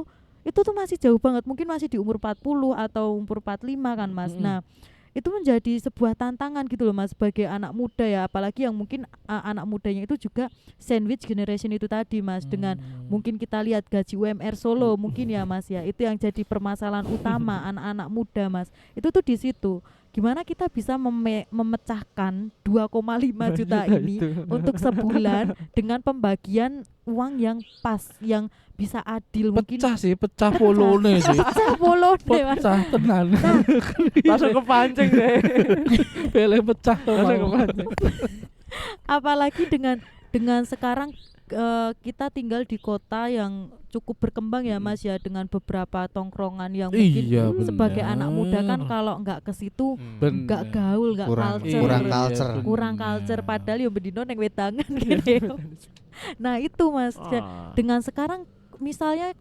tuh masih jauh banget, mungkin masih di umur 40 atau umur 45 kan Mas. Nah, itu menjadi sebuah tantangan gitu loh Mas sebagai anak muda ya, apalagi yang mungkin anak mudanya itu juga sandwich generation itu tadi Mas, dengan mungkin kita lihat gaji UMR Solo mungkin ya Mas ya, itu yang jadi permasalahan utama anak-anak muda Mas. Itu tuh di situ. Gimana kita bisa memecahkan 2,5 juta ini untuk sebulan dengan pembagian uang yang pas, yang bisa adil mungkin. Pecah polone sih. Pecah polone Mas. Pecah tenan. Langsung kepancing deh. Pele pecah tuh. Langsung mau. kepancing. Apalagi dengan sekarang kita tinggal di kota yang cukup berkembang ya Mas ya, dengan beberapa tongkrongan yang mungkin Iya, sebagai bener. anak muda kan kalau nggak ke situ Bener. nggak gaul, nggak culture, kurang Iya, culture. bener. kurang culture, padahal yo bendino neng wedangan gitu. Nah itu Mas, dengan sekarang misalnya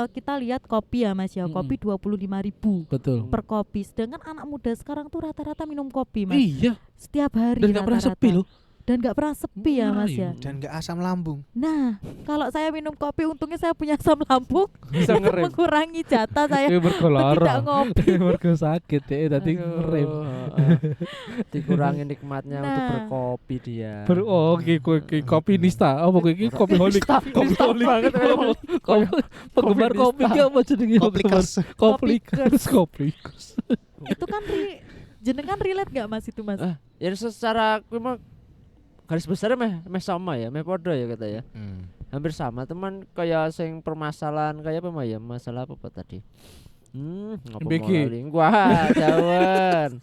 kita lihat kopi ya Mas ya, kopi 25.000 Betul. per kopi, sedangkan anak muda sekarang tuh rata-rata minum kopi Mas Iya. setiap hari Dan nggak pernah rata-rata. sepi loh. Dan nggak pernah sepi ya Mas ya. Dan gak asam lambung. Nah, kalau saya minum kopi untungnya saya punya asam lambung Bisa untuk ngerem. mengurangi jatah saya Ini untuk tidak berkolor. ngopi. Mergo sakit ya tadi ngerem. Dikurangi nikmatnya untuk Nah. berkopi dia. Kopi nista. Apa iki kopi holik. Kopi holik banget, Penggemar kopi ki apa jenenge? Koplikers. Koplikers. Koplikers. Itu kan jenengan relate gak Mas itu Mas? Ya secara memang garis besarnya meh sama ya, meh podo ya kata ya. Hampir sama, teman kayak sing permasalahan kayak apa ya? Masalah apa tadi? Ngapa MBG. Wah, jauhan.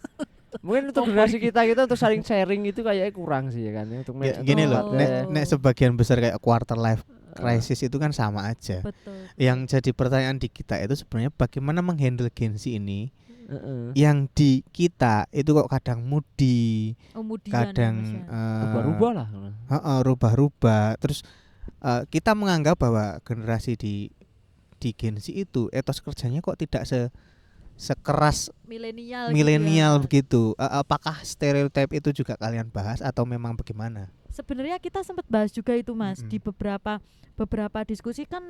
Mungkin untuk generasi kita untuk saling sharing itu kayaknya kurang sih ya kan ya, untuk Gini loh, Oh. nek sebagian besar kayak quarter life crisis itu kan sama aja. Betul. Yang jadi pertanyaan di kita itu sebenarnya bagaimana menghandle Gen Z ini yang di kita itu kok kadang moody, Kemudian kadang rubah-rubah lah. rubah-rubah. Terus kita menganggap bahwa generasi di Gen Z itu etos kerjanya kok tidak sekeras milenial milenial gitu ya. begitu. Apakah stereotip itu juga kalian bahas atau memang bagaimana? Sebenarnya kita sempat bahas juga itu Mas di beberapa diskusi kan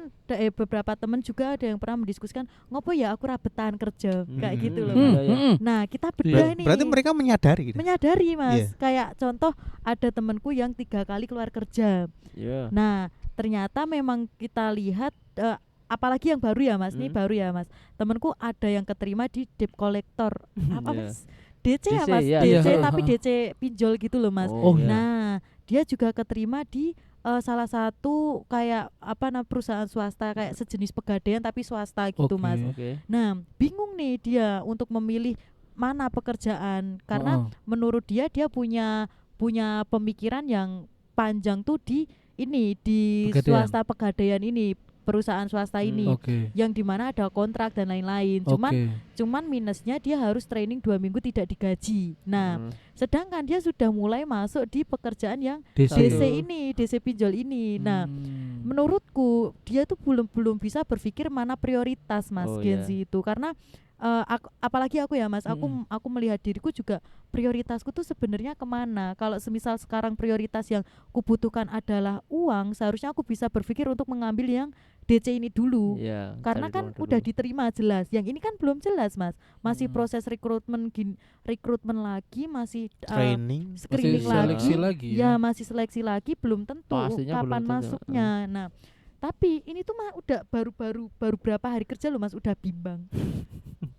beberapa teman juga ada yang pernah mendiskusikan ngopo ya aku rabetan kerja kayak gitu loh. Nah, kita bedah ini. Berarti mereka menyadari gitu. Menyadari Mas. Iya. Kayak contoh ada temanku yang 3 kali keluar kerja. Iya. Nah, ternyata memang kita lihat apalagi yang baru ya Mas, ini baru ya Mas. Temanku ada yang keterima di debt collector. Apa Iya. Mas? DC ya DC, Mas, iya. DC Iya. tapi DC pinjol gitu loh Mas. Oh, iya. Nah, dia juga keterima di salah satu kayak perusahaan swasta kayak sejenis pegadaian tapi swasta gitu Oke. Mas. Oke. Nah, bingung nih dia untuk memilih mana pekerjaan karena menurut dia punya pemikiran yang panjang tuh di Pegadaian. swasta pegadaian ini, perusahaan swasta ini Oke. yang dimana ada kontrak dan lain-lain. Cuman minusnya dia harus training 2 minggu tidak digaji. Nah, sedangkan dia sudah mulai masuk di pekerjaan yang DC ini, DC pinjol ini. Nah, menurutku dia tuh belum bisa berpikir mana prioritas Mas Gen Z itu, karena apalagi aku ya Mas, aku melihat diriku juga prioritasku tuh sebenarnya kemana. Kalau semisal sekarang prioritas yang kubutuhkan adalah uang, seharusnya aku bisa berpikir untuk mengambil yang DC ini dulu. Iya, Karena cari kan ruang dulu. udah diterima jelas. Yang ini kan belum jelas, Mas. Masih Hmm. proses rekrutmen lagi, masih Training. screening Masih seleksi lagi ya masih seleksi lagi, belum tentu Pastinya belum kapan tentu. masuknya. Nah, tapi ini tuh mah udah baru berapa hari kerja loh Mas, udah bimbang.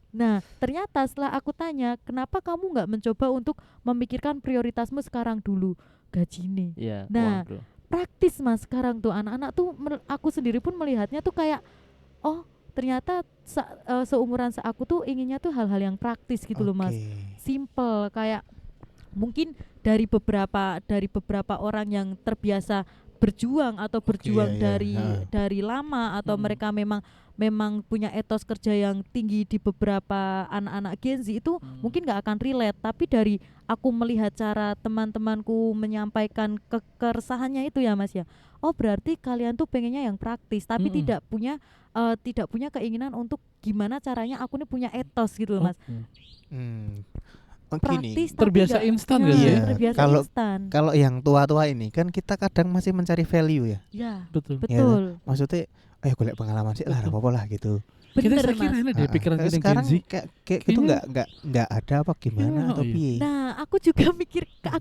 Nah, ternyata setelah aku tanya, kenapa kamu nggak mencoba untuk memikirkan prioritasmu sekarang dulu, gaji nih. Iya, Nah, uang dulu. Praktis Mas sekarang tuh anak-anak tuh aku sendiri pun melihatnya tuh kayak oh ternyata seumuran aku tuh inginnya tuh hal-hal yang praktis gitu loh Mas. Simple kayak mungkin dari beberapa orang yang terbiasa berjuang atau berjuang dari lama atau mereka memang punya etos kerja yang tinggi di beberapa anak-anak Gen Z itu mungkin nggak akan relate, tapi dari aku melihat cara teman-temanku menyampaikan keresahannya itu ya Mas ya, oh berarti kalian tuh pengennya yang praktis tapi tidak punya keinginan untuk gimana caranya aku nih punya etos gitu loh Mas. Praktis tapi terbiasa nggak- instan nah, gitu ya. terbiasa Kalau- instan. Kalau yang tua-tua ini kan kita kadang masih mencari value ya. Ya, Betul. betul. Maksudnya ayo golek pengalaman sih lah, Betul. apa-apa lah gitu. Kita Bener saya kira Mas. ini deh pikiran kita yang Sekarang Gen Z. kayak gitu Kayaknya- nggak ada apa gimana Iya, atau iya. piye. Nah, aku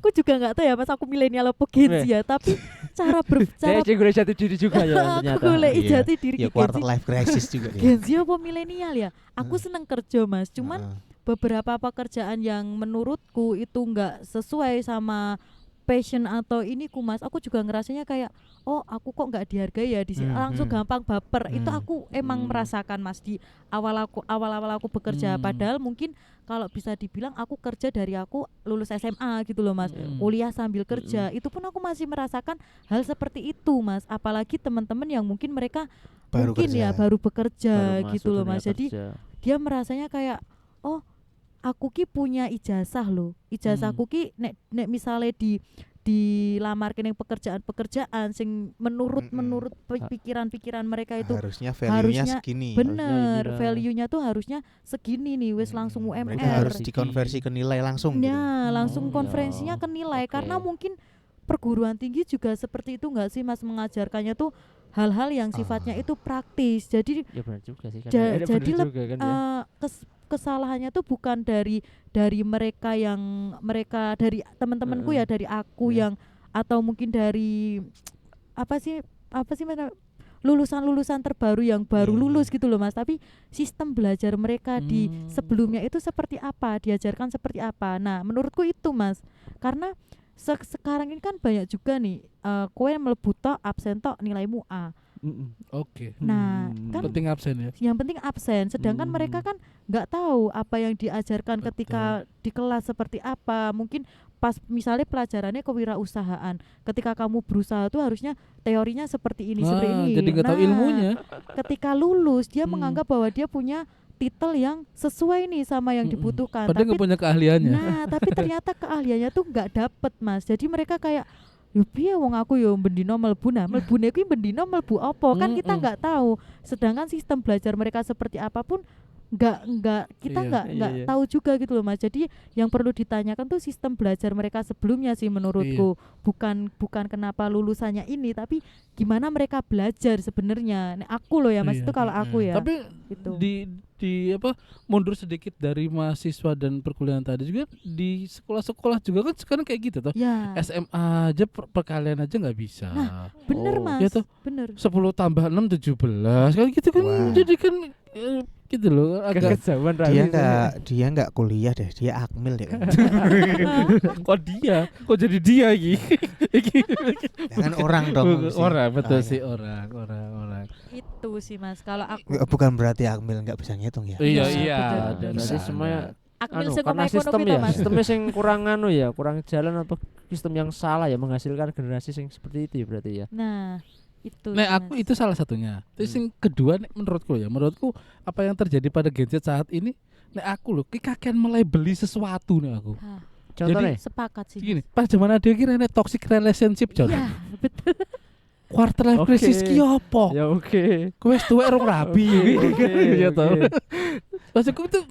juga nggak tahu ya Mas, aku milenial apa Gen Z ya, tapi cara Saya cek jati diri juga ya aku ternyata. golek Iya. jati diri Ya Gen Z. quarter life crisis juga dia. Gen Z apa milenial ya? Aku seneng kerja Mas, cuman Heeh. beberapa pekerjaan yang menurutku itu nggak sesuai sama passion atau ini ku Mas, aku juga ngerasanya kayak oh aku kok nggak dihargai ya di sini, langsung gampang baper. Itu aku emang merasakan Mas di awal aku bekerja, padahal mungkin kalau bisa dibilang aku kerja dari aku lulus SMA gitu loh Mas, kuliah sambil kerja, itu pun aku masih merasakan hal seperti itu Mas, apalagi teman-teman yang mungkin mereka Baru mungkin kerja. ya baru bekerja Baru gitu masuk loh dunia Mas, jadi kerja. dia merasanya kayak oh aku ki punya ijazah loh, ijazahku ki nek misalnya dilamar kene pekerjaan sing menurut pikiran mereka itu harusnya value-nya harusnya segini. bener, Harusnya ini value-nya tuh harusnya segini nih, wis langsung UMR. Mereka harus dikonversi ke nilai langsung gitu. Ya, langsung Oh, konferensinya ya. ke nilai. Oke. Karena mungkin perguruan tinggi juga seperti itu nggak sih Mas, mengajarkannya tuh hal-hal yang sifatnya itu praktis. Jadi Ya benar juga sih kan. jadi benar juga kan ya. kesalahannya tuh bukan dari mereka dari teman-temanku ya, dari aku yang atau mungkin dari apa sih mana lulusan terbaru yang baru lulus gitu loh Mas, tapi sistem belajar mereka di sebelumnya itu seperti apa, diajarkan seperti apa. Nah, menurutku itu Mas, karena sekarang ini kan banyak juga nih kowe mlebu tok absen tok nilaimu A. Oke. Nah, kan Penting absen ya. yang penting absen, sedangkan mereka kan nggak tahu apa yang diajarkan ketika di kelas seperti apa. Mungkin pas misalnya pelajarannya kewirausahaan, ketika kamu berusaha tuh harusnya teorinya seperti ini, seperti ini. Jadi nggak tahu Nah, ilmunya. ketika lulus dia menganggap bahwa dia punya titel yang sesuai nih sama yang dibutuhkan. Padahal nggak punya keahliannya. Nah, tapi ternyata keahliannya tuh nggak dapet Mas. Jadi mereka kayak yo piye wong aku yo bendino mlebu, nah mlebune kuwi bendino mlebu apa kan kita nggak tahu. Sedangkan sistem belajar mereka seperti apapun nggak kita Iya. nggak Iya. tahu juga gitu loh Mas. Jadi yang perlu ditanyakan tuh sistem belajar mereka sebelumnya sih menurutku. Bukan kenapa lulusannya ini, tapi gimana mereka belajar sebenarnya. Nah, aku loh ya Mas, Iya. itu kalau aku ya. Tapi Gitu. di apa mundur sedikit dari mahasiswa dan perkuliahan tadi juga di sekolah-sekolah juga kan sekarang kayak gitu toh. Ya, SMA aja perkalian aja nggak bisa. bener Oh. Mas. Ya toh. Bener. 10 tambah 6 17 kan gitu kan. Wah. Jadi kan gitu loh agak Kekejauhan Dia nggak kuliah deh, dia akmil deh. kok jadi dia iki. Jangan orang dong. Orang betul Ah, sih ya. orang. Itu sih Mas kalau aku. Bukan berarti akmil nggak bisa ngitung ya. Iya Bisa, iya. betul. Berarti Bisa. semuanya Akmil anu, sing karena ngomong sistem ekonomi ya, toh, Mas. sistemnya sing kurang anu ya, kurang jalan apa sistem yang salah ya menghasilkan generasi sing seperti itu ya berarti ya. Nah, itu. Nah, sih, aku Mas. itu salah satunya. Terus yang kedua nih, menurutku apa yang terjadi pada Gen Z saat ini, aku loh, kakean mulai beli sesuatu nih aku. Hah, Contohnya sepakat sih. Gini, pas zaman ada kira ini toxic relationship Jon. Iya, betul. Quarter life Oke. crisis ki opo? ya oke. Kowe wis tuwek rong rabi ya toh. Maksudku itu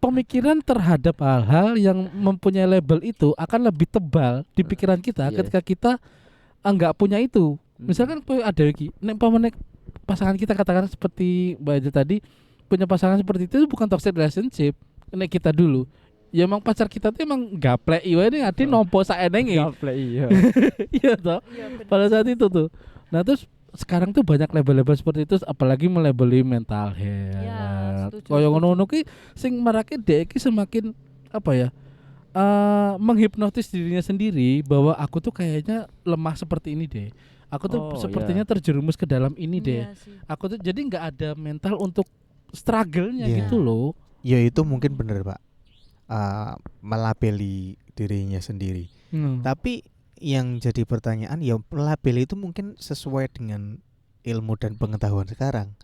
pemikiran terhadap hal-hal yang mempunyai label itu akan lebih tebal di pikiran kita Iya. ketika kita enggak punya itu. Misalkan kowe ada iki, nek pamane pasangan kita katakan seperti Mbak Aja tadi punya pasangan seperti itu bukan toxic relationship. Nek kita dulu ya emang pacar kita tuh emang gaplek iwa ini ade nompo saenenge. Gaplek iya. Iya toh. Pada saat itu tuh. Nah terus sekarang tuh banyak label-label seperti itu apalagi melabeli mental health. Ya, setuju, Kaya setuju. ngono-ngono ki sing marake dhek iki semakin apa ya? Menghipnotis dirinya sendiri bahwa aku tuh kayaknya lemah seperti ini deh. Aku tuh Oh, sepertinya terjerumus ke dalam ini deh. Iya sih. Aku tuh jadi nggak ada mental untuk struggle-nya Iya. gitu loh. Ya itu mungkin bener Pak, melabeli dirinya sendiri. Tapi yang jadi pertanyaan ya melabeli itu mungkin sesuai dengan ilmu dan pengetahuan sekarang.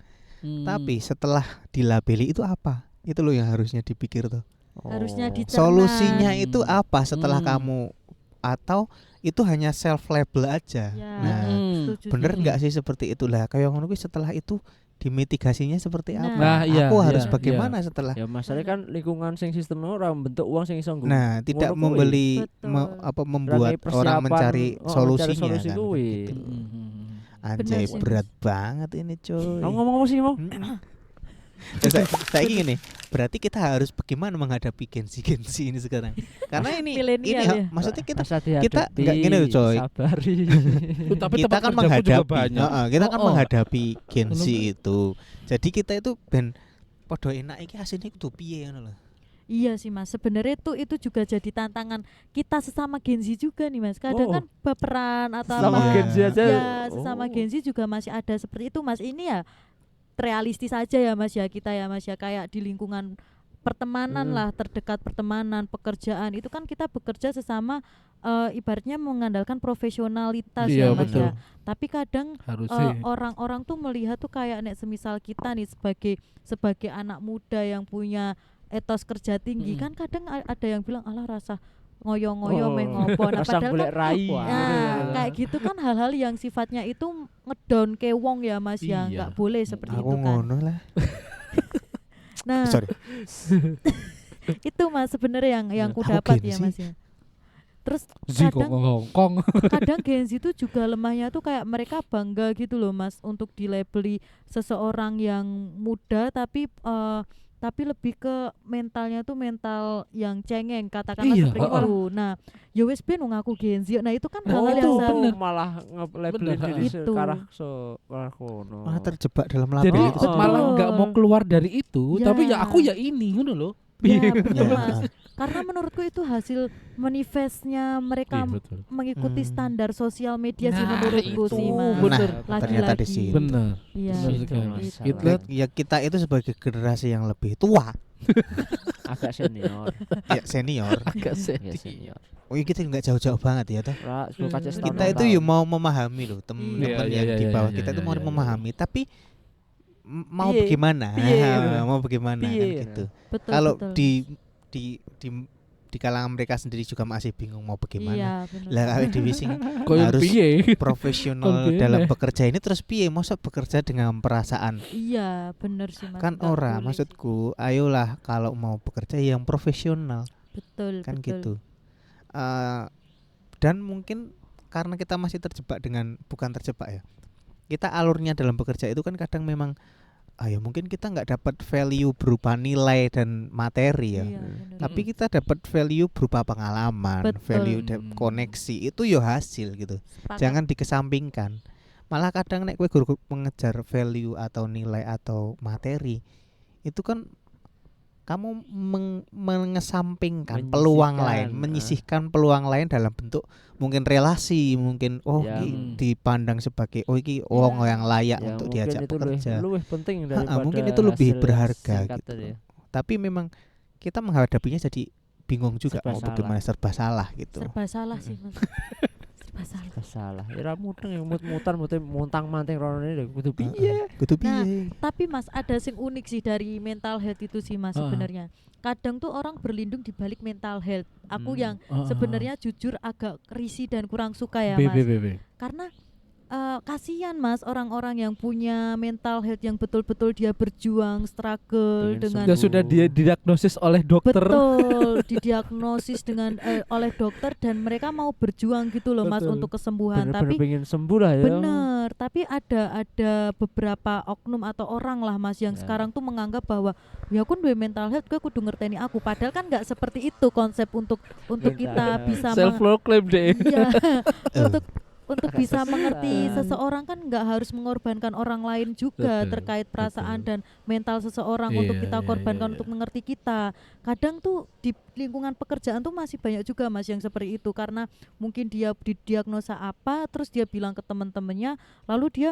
Tapi setelah dilabeli itu apa? Itu loh yang harusnya dipikir tuh. Harusnya Oh. dicerna. Solusinya itu apa setelah Hmm. kamu, atau itu hanya self label aja. Ya, Nah, setuju, bener setuju. nggak sih seperti itulah? Kayak ngono kuwi setelah itu dimitigasinya seperti Nah. apa? Nah, iya, Aku harus iya, bagaimana setelah? Ya masalahnya kan lingkungan sing sistemnya ora bentuk uang sing iso nggo. Nah, tidak ngono kuwi. membeli Betul. membuat Rangi orang persiapan, mencari mencari solusinya solusi kan. kuwi. Gitu. Bener Anjay, sih, berat banget ini coy. Kamu ngomong apa sih mau? Saya ingin nih, berarti kita harus bagaimana menghadapi Gen-Z ini sekarang? Karena ini Milenial ya, ya. maksudnya kita Rasa kita dihadapi, nggak gini loh, coy. Sabari. Tapi kita tempat kan kerjaku juga menghadapi, banyak. kita kan Oh, oh. menghadapi Gen Z Ngono. itu. Jadi kita itu ben podo enak iki asine kudu piye ngono lho. Iya sih Mas, sebenarnya itu juga jadi tantangan kita sesama Gen Z juga nih Mas. Kadang Oh. kan baperan atau Sama apa. Iya. Gen Z aja. Ya, sesama Oh. Gen Z juga masih ada seperti itu Mas. Ini ya realistis aja ya Mas ya, kita ya Mas ya, kayak di lingkungan pertemanan lah, terdekat pertemanan, pekerjaan itu kan kita bekerja sesama, ibaratnya mengandalkan profesionalitas Iya, ya Mas betul. ya. Tapi kadang Harusnya. orang-orang tuh melihat tuh kayak nek semisal kita nih sebagai anak muda yang punya etos kerja tinggi, kan kadang ada yang bilang alah rasa ngoyo-ngoyo meh ngopo. Nah, Rasa padahal golek kan rai. nah, kayak gitu kan hal-hal yang sifatnya itu ngedown ke wong ya Mas ya, Iya. nggak boleh seperti Aku itu kan. ngono lah. Nah, Sorry. itu Mas sebenarnya yang ku Aku dapat Gen ya Z. Mas ya. Terus Ziko kadang Hongkong. kadang Gen Z itu juga lemahnya tuh kayak mereka bangga gitu loh Mas untuk dilabeli seseorang yang muda tapi lebih ke mentalnya tuh mental yang cengeng katakanlah Iya, seperti heeh. itu. Nah, ya wes ben ngaku Gen Z. Nah, itu kan Nah, hal-hal itu yang bener. malah nge-labelin Bener, diri itu. sekarang karah kono. Malah terjebak dalam Jadi label itu. betul. malah nggak mau keluar dari itu, Ya. tapi ya aku ya ini ngono loh. ya betul Ya. Mas. Karena menurutku itu hasil manifestnya mereka Iya, betul. mengikuti Hmm. standar sosial media sih Nah, menurutku itu sih Mas. bener. Nah, ternyata di sini. Bener. Iya. Bener Itu sekali. masalah. Kita Ya kita itu sebagai generasi yang lebih tua, Agak senior. ya senior. agak Ya, sedih. senior. Oh iya, kita nggak jauh-jauh banget ya toh. Ra, sepuluh kaca setahun, Kita itu tahun. ya mau memahami loh teman-teman Iya, iya, yang iya, di iya, bawah iya, kita itu iya, mau iya, memahami, tapi mau Piye? bagaimana? Piye? Mau bagaimana kan Piye? gitu. Betul, Kalau betul. di kalangan mereka sendiri juga masih bingung mau bagaimana. Iya, benar. Lah awake dhewe sing Koyo harus piye? profesional Kon piye, dalam Leh? bekerja ini terus piye? Masa bekerja dengan perasaan? Iya, benar sih Mas. Kan nggak ora, boleh sih. maksudku ayolah kalau mau bekerja yang profesional Betul, kan betul. gitu. Dan mungkin karena kita masih terjebak dengan, bukan terjebak ya, kita alurnya dalam bekerja itu kan kadang memang ya mungkin kita nggak dapat value berupa nilai dan materi ya, Iya, benar. tapi kita dapat value berupa pengalaman, Betul. value koneksi, itu yo hasil gitu. Sepakat. Jangan dikesampingkan. Malah kadang nek kowe guru mengejar value atau nilai atau materi, itu kan kamu mengesampingkan peluang lain, menyisihkan peluang lain dalam bentuk mungkin relasi, mungkin Ya. dipandang sebagai iki wong yang layak Ya, untuk mungkin diajak itu bekerja. lebih penting daripada Mungkin itu lebih hasil berharga singkat gitu. tadi ya. Tapi memang kita menghadapinya jadi bingung juga Serba mau salah. bagaimana, serba salah gitu. Serba salah sih Mas. Serba salah. Salah. Ira mudeng yang mutar montang-manting rono ini kudu piye. Iya, kudu Nah, piye? Tapi Mas ada sing unik sih dari mental health itu sih Mas Heeh. sebenarnya. Kadang tuh orang berlindung di balik mental health. Aku yang Heeh. sebenarnya jujur agak risih dan kurang suka ya B, Mas. B, B, B. Karena kasihan Mas orang-orang yang punya mental health yang betul-betul dia berjuang struggle Pengen dengan sudah dia diagnosis oleh dokter. betul didiagnosis dengan oleh dokter dan mereka mau berjuang gitu loh Mas Betul. untuk kesembuhan. Bener-bener Tapi pengen sembuh lah ya. bener, tapi ada beberapa oknum atau orang lah Mas yang Ya. sekarang tuh menganggap bahwa ya aku duwe mental health gue kudu ngerteni aku, padahal kan nggak seperti itu konsep untuk Mental kita health. bisa Self proclaim deh. iya untuk Agak bisa susah. mengerti seseorang kan nggak harus mengorbankan orang lain juga Betul, terkait perasaan betul. dan mental seseorang untuk Iya, kita iya, korbankan iya, untuk mengerti kita. Kadang tuh di lingkungan pekerjaan tuh masih banyak juga Mas yang seperti itu, karena mungkin dia didiagnosa apa terus dia bilang ke teman-temannya, lalu dia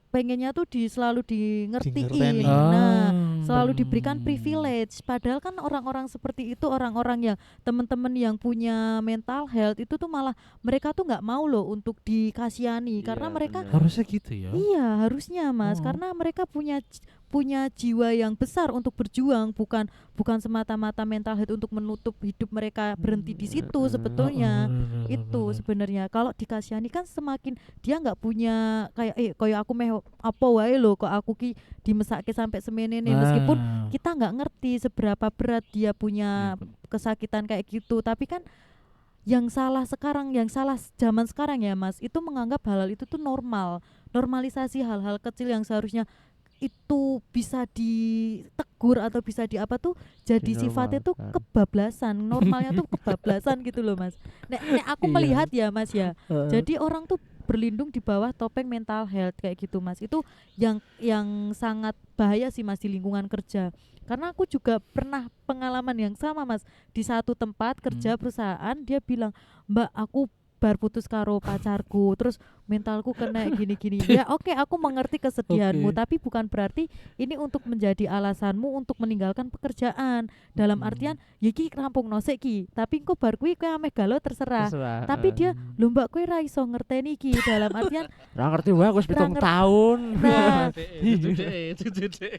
pengennya tuh selalu Dingerteni. dingertiin. Nah, selalu diberikan privilege, padahal kan orang-orang seperti itu orang-orang yang teman-teman yang punya mental health itu tuh malah mereka tuh nggak mau loh untuk dikasihani, karena Iya, mereka bener. Harusnya gitu ya. iya harusnya Mas, Oh. karena mereka punya jiwa yang besar untuk berjuang, bukan semata-mata mental health untuk menutup hidup mereka berhenti di situ sebetulnya. Itu sebenarnya kalau dikasihani kan semakin dia nggak punya kayak aku meh apa wae lho kok aku ki dimesake sampai semenene, meskipun kita nggak ngerti seberapa berat dia punya kesakitan kayak gitu. Tapi kan yang salah zaman sekarang ya Mas, itu menganggap hal-hal itu tuh normal, normalisasi hal-hal kecil yang seharusnya itu bisa ditegur atau bisa di apa tuh jadi sifatnya tuh Dinormalkan. kebablasan, normalnya tuh kebablasan gitu loh Mas. Nek aku Iya. melihat ya Mas ya, jadi orang tuh berlindung di bawah topeng mental health kayak gitu Mas. Itu yang sangat bahaya sih Mas di lingkungan kerja. Karena aku juga pernah pengalaman yang sama Mas, di satu tempat kerja perusahaan dia bilang, "Mbak, aku bar putus karo pacarku, terus mentalku kena gini-gini." Ya oke, aku mengerti kesedihanmu, Oke. tapi bukan berarti ini untuk menjadi alasanmu untuk meninggalkan pekerjaan. Dalam artian, ya ki rampung nosek ki, tapi engko bar kuwi kowe ameh galau terserah. Terserah. Tapi dia, "Lho Mbak, kowe ra iso ngerteni ki." Dalam artian, Ra ngerti wae aku wis Ra 7 ngerti. tahun. nah,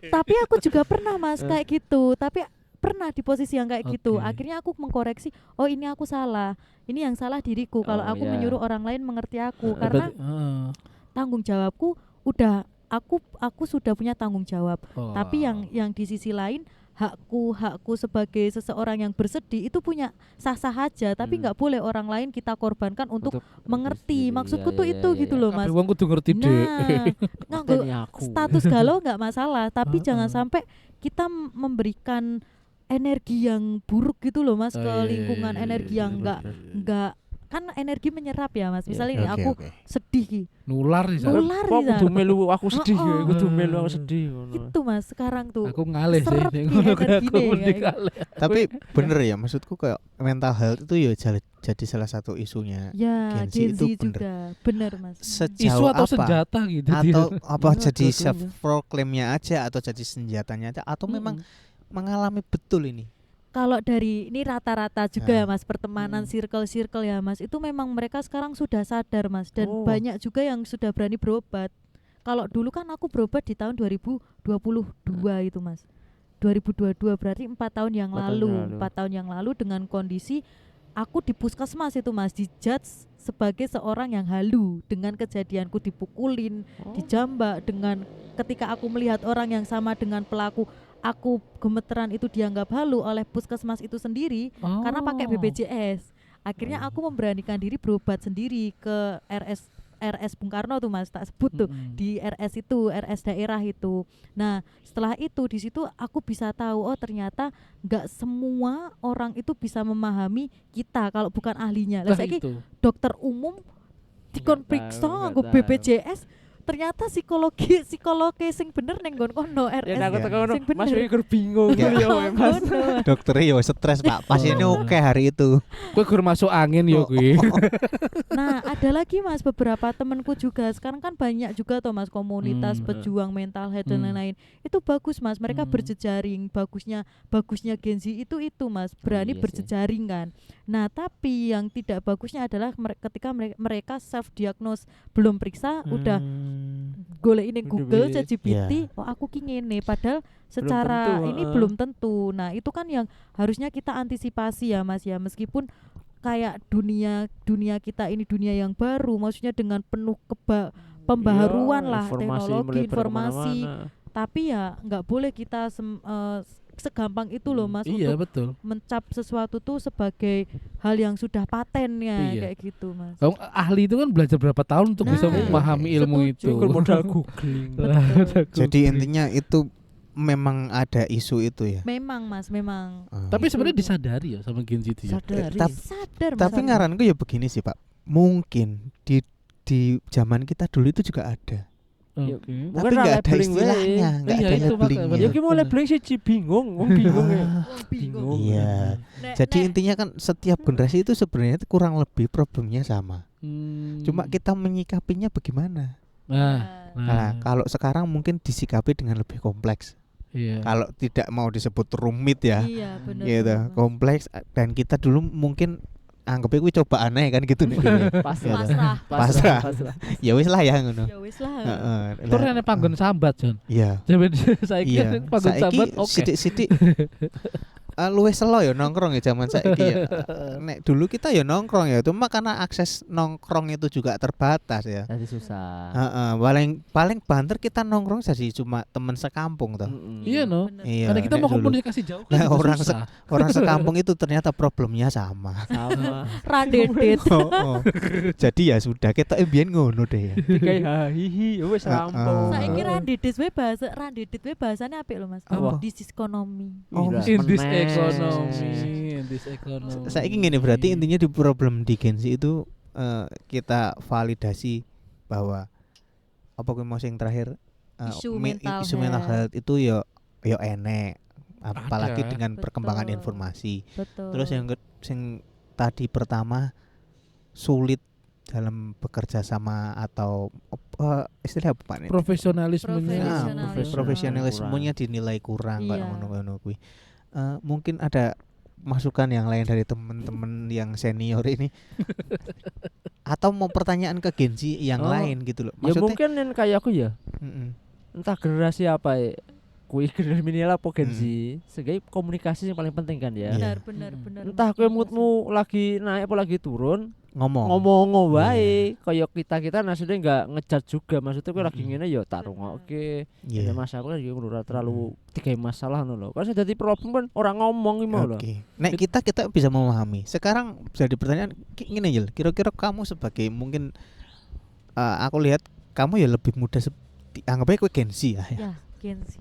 tapi aku juga pernah Mas kayak gitu, tapi pernah di posisi yang kayak gitu. Oke. Akhirnya aku mengkoreksi, oh ini aku salah, ini yang salah diriku kalau Oh, aku ya. menyuruh orang lain mengerti aku, Heeh. karena tanggung jawabku aku sudah punya tanggung jawab. Tapi yang di sisi lain hakku sebagai seseorang yang bersedih itu punya sah-sah aja, tapi nggak boleh orang lain kita korbankan untuk mengerti. sendiri. Maksudku Iya, tuh iya, itu iya, gitu iya. loh Mas. Mas. Wong kudu ngerti deh. Nah, nganggo Ngerteni aku. status galau nggak masalah, tapi Heeh. jangan sampai kita memberikan energi yang buruk gitu loh Mas, ke lingkungan, energi yang nggak kan energi menyerap ya Mas. Misalnya ini aku sedih ki, Nular nih Sar. nular Kok nih Sar. kudu melu aku sedih ya, Heeh. kudu melu aku sedih ngono. Itu Mas sekarang tuh. Aku ngalih sih. seret ning nih ngono kuwi energine aku mending kayak gitu. ngalih. Tapi bener ya, maksudku kayak mental health itu ya jadi salah satu isunya. Ya, Gen Z Gen Z itu bener. juga. Bener Mas. Sejauh Isu atau apa? senjata gitu dia. Atau apa Iya, jadi dua-duanya. self proclaimnya aja atau jadi senjatanya aja atau memang mengalami betul ini? Kalau dari ini rata-rata juga ya Ya. Mas, pertemanan circle-circle ya Mas, itu memang mereka sekarang sudah sadar Mas, dan Oh. banyak juga yang sudah berani berobat. Kalau dulu kan aku berobat di tahun 2022 itu Mas, 2022 berarti 4 tahun yang 4 tahun lalu. yang lalu. 4 tahun yang lalu dengan kondisi aku di puskesmas itu Mas, dijudge sebagai seorang yang halu dengan kejadianku dipukulin, dijambak, dengan ketika aku melihat orang yang sama dengan pelaku aku gemeteran itu dianggap halu oleh puskesmas itu sendiri karena pakai BPJS. Akhirnya aku memberanikan diri berobat sendiri ke RS Bung Karno tuh Mas, tak sebut tuh, di RS itu, RS daerah itu. Nah, setelah itu di situ aku bisa tahu, oh ternyata nggak semua orang itu bisa memahami kita kalau bukan ahlinya. Lah saiki itu. dokter umum dikon Nggak periksa tahu, nganggo nggak tahu. BPJS, ternyata psikologi sing bener neng kono Ya RS. aku Ya. tekan ngono, Sing bener. Mas Wikur bingung Ya. ya wae, Mas. Ngono. Dokternya yo stres Pak, pasiennya Oh. oke hari itu. Kowe gur masuk angin yo kuwi. Nah, ada lagi Mas, beberapa temanku juga sekarang kan banyak juga toh Mas komunitas pejuang mental health dan lain-lain. Itu bagus Mas, mereka berjejaring. Bagusnya Gen Z itu Mas, berani Iya sih. berjejaring kan. Nah, tapi yang tidak bagusnya adalah ketika mereka self diagnose, belum periksa udah golek ini Udah Google, be- ChatGPT, Iya. oh aku ki ngene, padahal secara tentu, ini heeh. belum tentu. Nah, itu kan yang harusnya kita antisipasi ya Mas ya, meskipun kayak dunia kita ini dunia yang baru, maksudnya dengan penuh pembaharuan Iya, lah informasi teknologi, melebar informasi. kemana-mana. Tapi ya nggak boleh kita segampang itu loh Mas Iya untuk betul. mencap sesuatu tuh sebagai hal yang sudah patennya Iya. kayak gitu Mas. Kamu ahli itu kan belajar berapa tahun untuk bisa Nah, memahami ilmu setuju. itu. Cukup modal googling. Jadi intinya itu memang ada isu itu ya. Memang Mas, memang Tapi Itu. sebenarnya disadari ya sama Gen Z itu ya. Sadari. sadar Mas. Tapi ngaranku ya begini sih Pak. Mungkin di zaman kita dulu itu juga ada. Ya, Oke. Bukan Tapi nggak ada labeling wae. istilahnya, nggak Iya, ada itu labelingnya. makanya. Ya ki mau labeling siji bingung, wong bingung ya. bingung. Iya. Jadi intinya kan setiap generasi itu sebenarnya itu kurang lebih problemnya sama. Cuma kita menyikapinya bagaimana. Nah, Nah, kalau sekarang mungkin disikapi dengan lebih kompleks. iya. Kalau tidak mau disebut rumit ya, Iya benar. gitu, Mas. kompleks. Dan kita dulu mungkin anggapnya kuwi coba aneh kan gitu nih. Pasrah. Pasrah. Pasrah. Ya wis lah ya ngono. Ya wis lah. Heeh. Tur nek panggon sambat, Jon. Iya. Jaman saiki Iya. kan panggon sambat Saiki oke. sithik-sithik luwih selo ya nongkrong ya zaman saiki ya. Nek dulu kita ya nongkrong ya, cuma karena akses nongkrong itu juga terbatas ya. Jadi susah. Heeh, paling banter kita nongkrong jadi cuma teman sekampung toh. Iya no. Bener. Iya. Karena kita nek mau dulu. komunikasi jauh kan Nah, juga orang susah. Orang sekampung itu ternyata problemnya sama. Sama. Radedet. Oh. Jadi ya sudah kita mbiyen ngono deh ya. Dikai hihi, wis rampung. Saiki radedet wae bahasane apik lho Mas. Apa? Disekonomi. Oh, Gila, In this meneh. economy, in this economy. Saiki gini berarti intinya di problem di Gen Z itu kita validasi bahwa apa kuwi mau sing terakhir Isu mental isu mental health. health itu yo enek apalagi Ada. dengan perkembangan Betul. informasi. Betul. Terus yang sing tadi pertama sulit dalam bekerja sama atau istilah apa Pak? ini? Profesionalismenya. Nah, Profesional. profesionalismenya dinilai kurang kayak Iya. ngono-ngono kuwi. Mungkin ada masukan yang lain dari teman-teman yang senior ini atau mau pertanyaan ke Gen Z yang Oh, lain gitu loh. Ya Maksudnya mungkin yang kayak aku ya. mm-mm. Entah generasi apa ya. Kui generasi milenial apa Gen Z. Hmm. Sebagai komunikasi yang paling penting kan ya. Iya. benar. Entah kowe moodmu lagi naik apa lagi turun, Iya. ngomong wae kayak kita maksudnya enggak ngejat juga, maksudnya kowe lagi Mm-mm. ngene ya tak rungokke. Iya. Ya masalah kan ya ora terlalu tiga masalah ngono lho. Kan sing dadi problem kan orang ngomong iki mau lho. Oke. Nek kita bisa memahami. Sekarang jadi pertanyaan gini Jel, kira-kira kamu sebagai mungkin aku lihat kamu ya lebih muda anggapnya kowe Gen Z ya. Ya, Gen Z.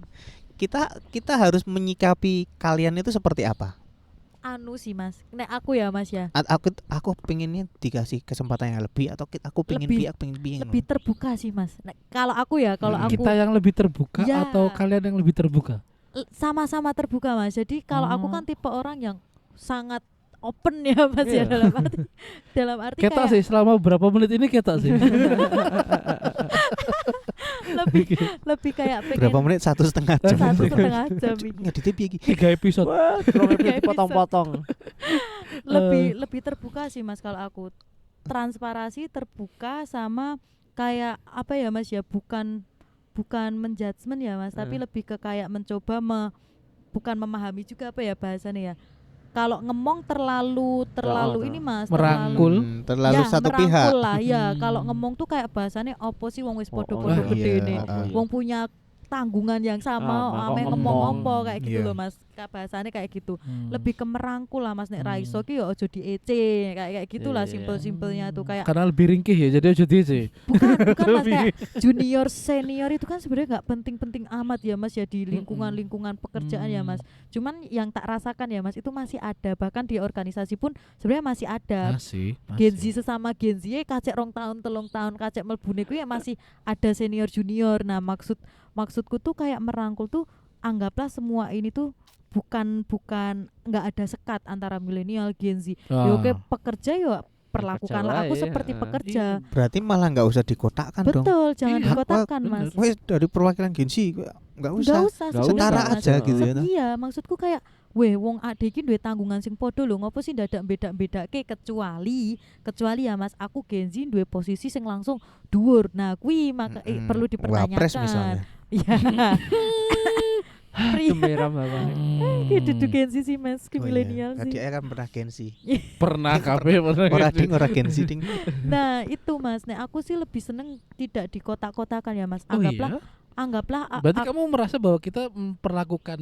Kita harus menyikapi kalian itu seperti apa? Anu sih Mas. Nek aku ya Mas ya. Aku pengennya dikasih kesempatan yang lebih atau aku pengen Lebih- aku pengen piye Lebih terbuka sih Mas. Nek, kalau aku ya, kalau Hmm. aku Kita yang lebih terbuka Ya. atau kalian yang lebih terbuka? sama-sama terbuka Mas. Jadi kalau aku Oh. kan tipe orang yang sangat open ya Mas ya Iya. dalam arti Ketok kayak sih selama berapa menit ini ketok sih. lebih kayak pengen berapa menit 1,5 jam. 1,5 jam ini. Ngeditnya piye iki? 3 episode. Wah, terus Kayak dipotong-potong. lebih terbuka sih Mas kalau aku. Transparasi, terbuka, sama kayak apa ya Mas ya, bukan menjudgment ya Mas, tapi lebih ke kayak mencoba bukan memahami juga apa ya bahasanya ya. Kalau ngomong terlalu Oh, ini Mas, Merangkul. Terlalu ya, satu merangkul pihak. lah ya. Hmm. Kalau ngomong tuh kayak bahasanya opo sih wong wis Oh, podo-podo oh, gede iya. nih. Wong punya tanggungan yang sama, Sama, ame kok ngomong ngomong. opo kayak gitu Iya. loh Mas. Bahasanya kayak gitu. Hmm. Lebih ke merangkul lah Mas, nek ra iso Hmm. ki yo aja diece kayak gitulah, Iya, iya. simpel-simpelnya tuh kayak Karena lebih ringkih ya, jadi aja sih. bukan Mas, Lebih. kayak junior senior itu kan sebenarnya nggak penting-penting amat ya Mas ya di lingkungan pekerjaan ya Mas. Cuman yang tak rasakan ya Mas itu masih ada, bahkan di organisasi pun sebenarnya masih ada. Masih. Gen Z sesama Gen Z kacek 2 tahun 3 tahun kacek mlebune kuwi ya masih ada senior junior. Nah, maksudku tuh kayak merangkul tuh, anggaplah semua ini tuh bukan nggak ada sekat antara milenial Gen Z. Ya Ah. oke, pekerja ya perlakukanlah aku wae, seperti heeh. pekerja. Berarti malah nggak usah dikotakkan dong. Betul, jangan Iya, dikotakkan bener. Mas. Wes dari perwakilan Gen Z nggak Nggak usah. usah Nggak sebenarnya, Setara Mas. aja gitu ya. Iya, maksudku kayak weh wong adek iki duwe tanggungan sing padha lho, ngopo sih dadak beda-bedake, kecuali ya Mas, aku Gen Z duwe posisi sing langsung dhuwur. Nah, kuwi maka perlu Wapres misalnya. dipertanyakan. Iya. Pria. Gemeram apa? Ki duduk Gen Z sih Mas, ki Oh iya. milenial sih. Dia kan pernah Gensi. Pernah kabeh pernah. Ora gitu. ding ora Gensi ding. Nah, itu Mas. Nek aku sih lebih seneng tidak di kotak-kotakan ya Mas. Oh Anggaplah iya. anggaplah Berarti kamu merasa bahwa kita memperlakukan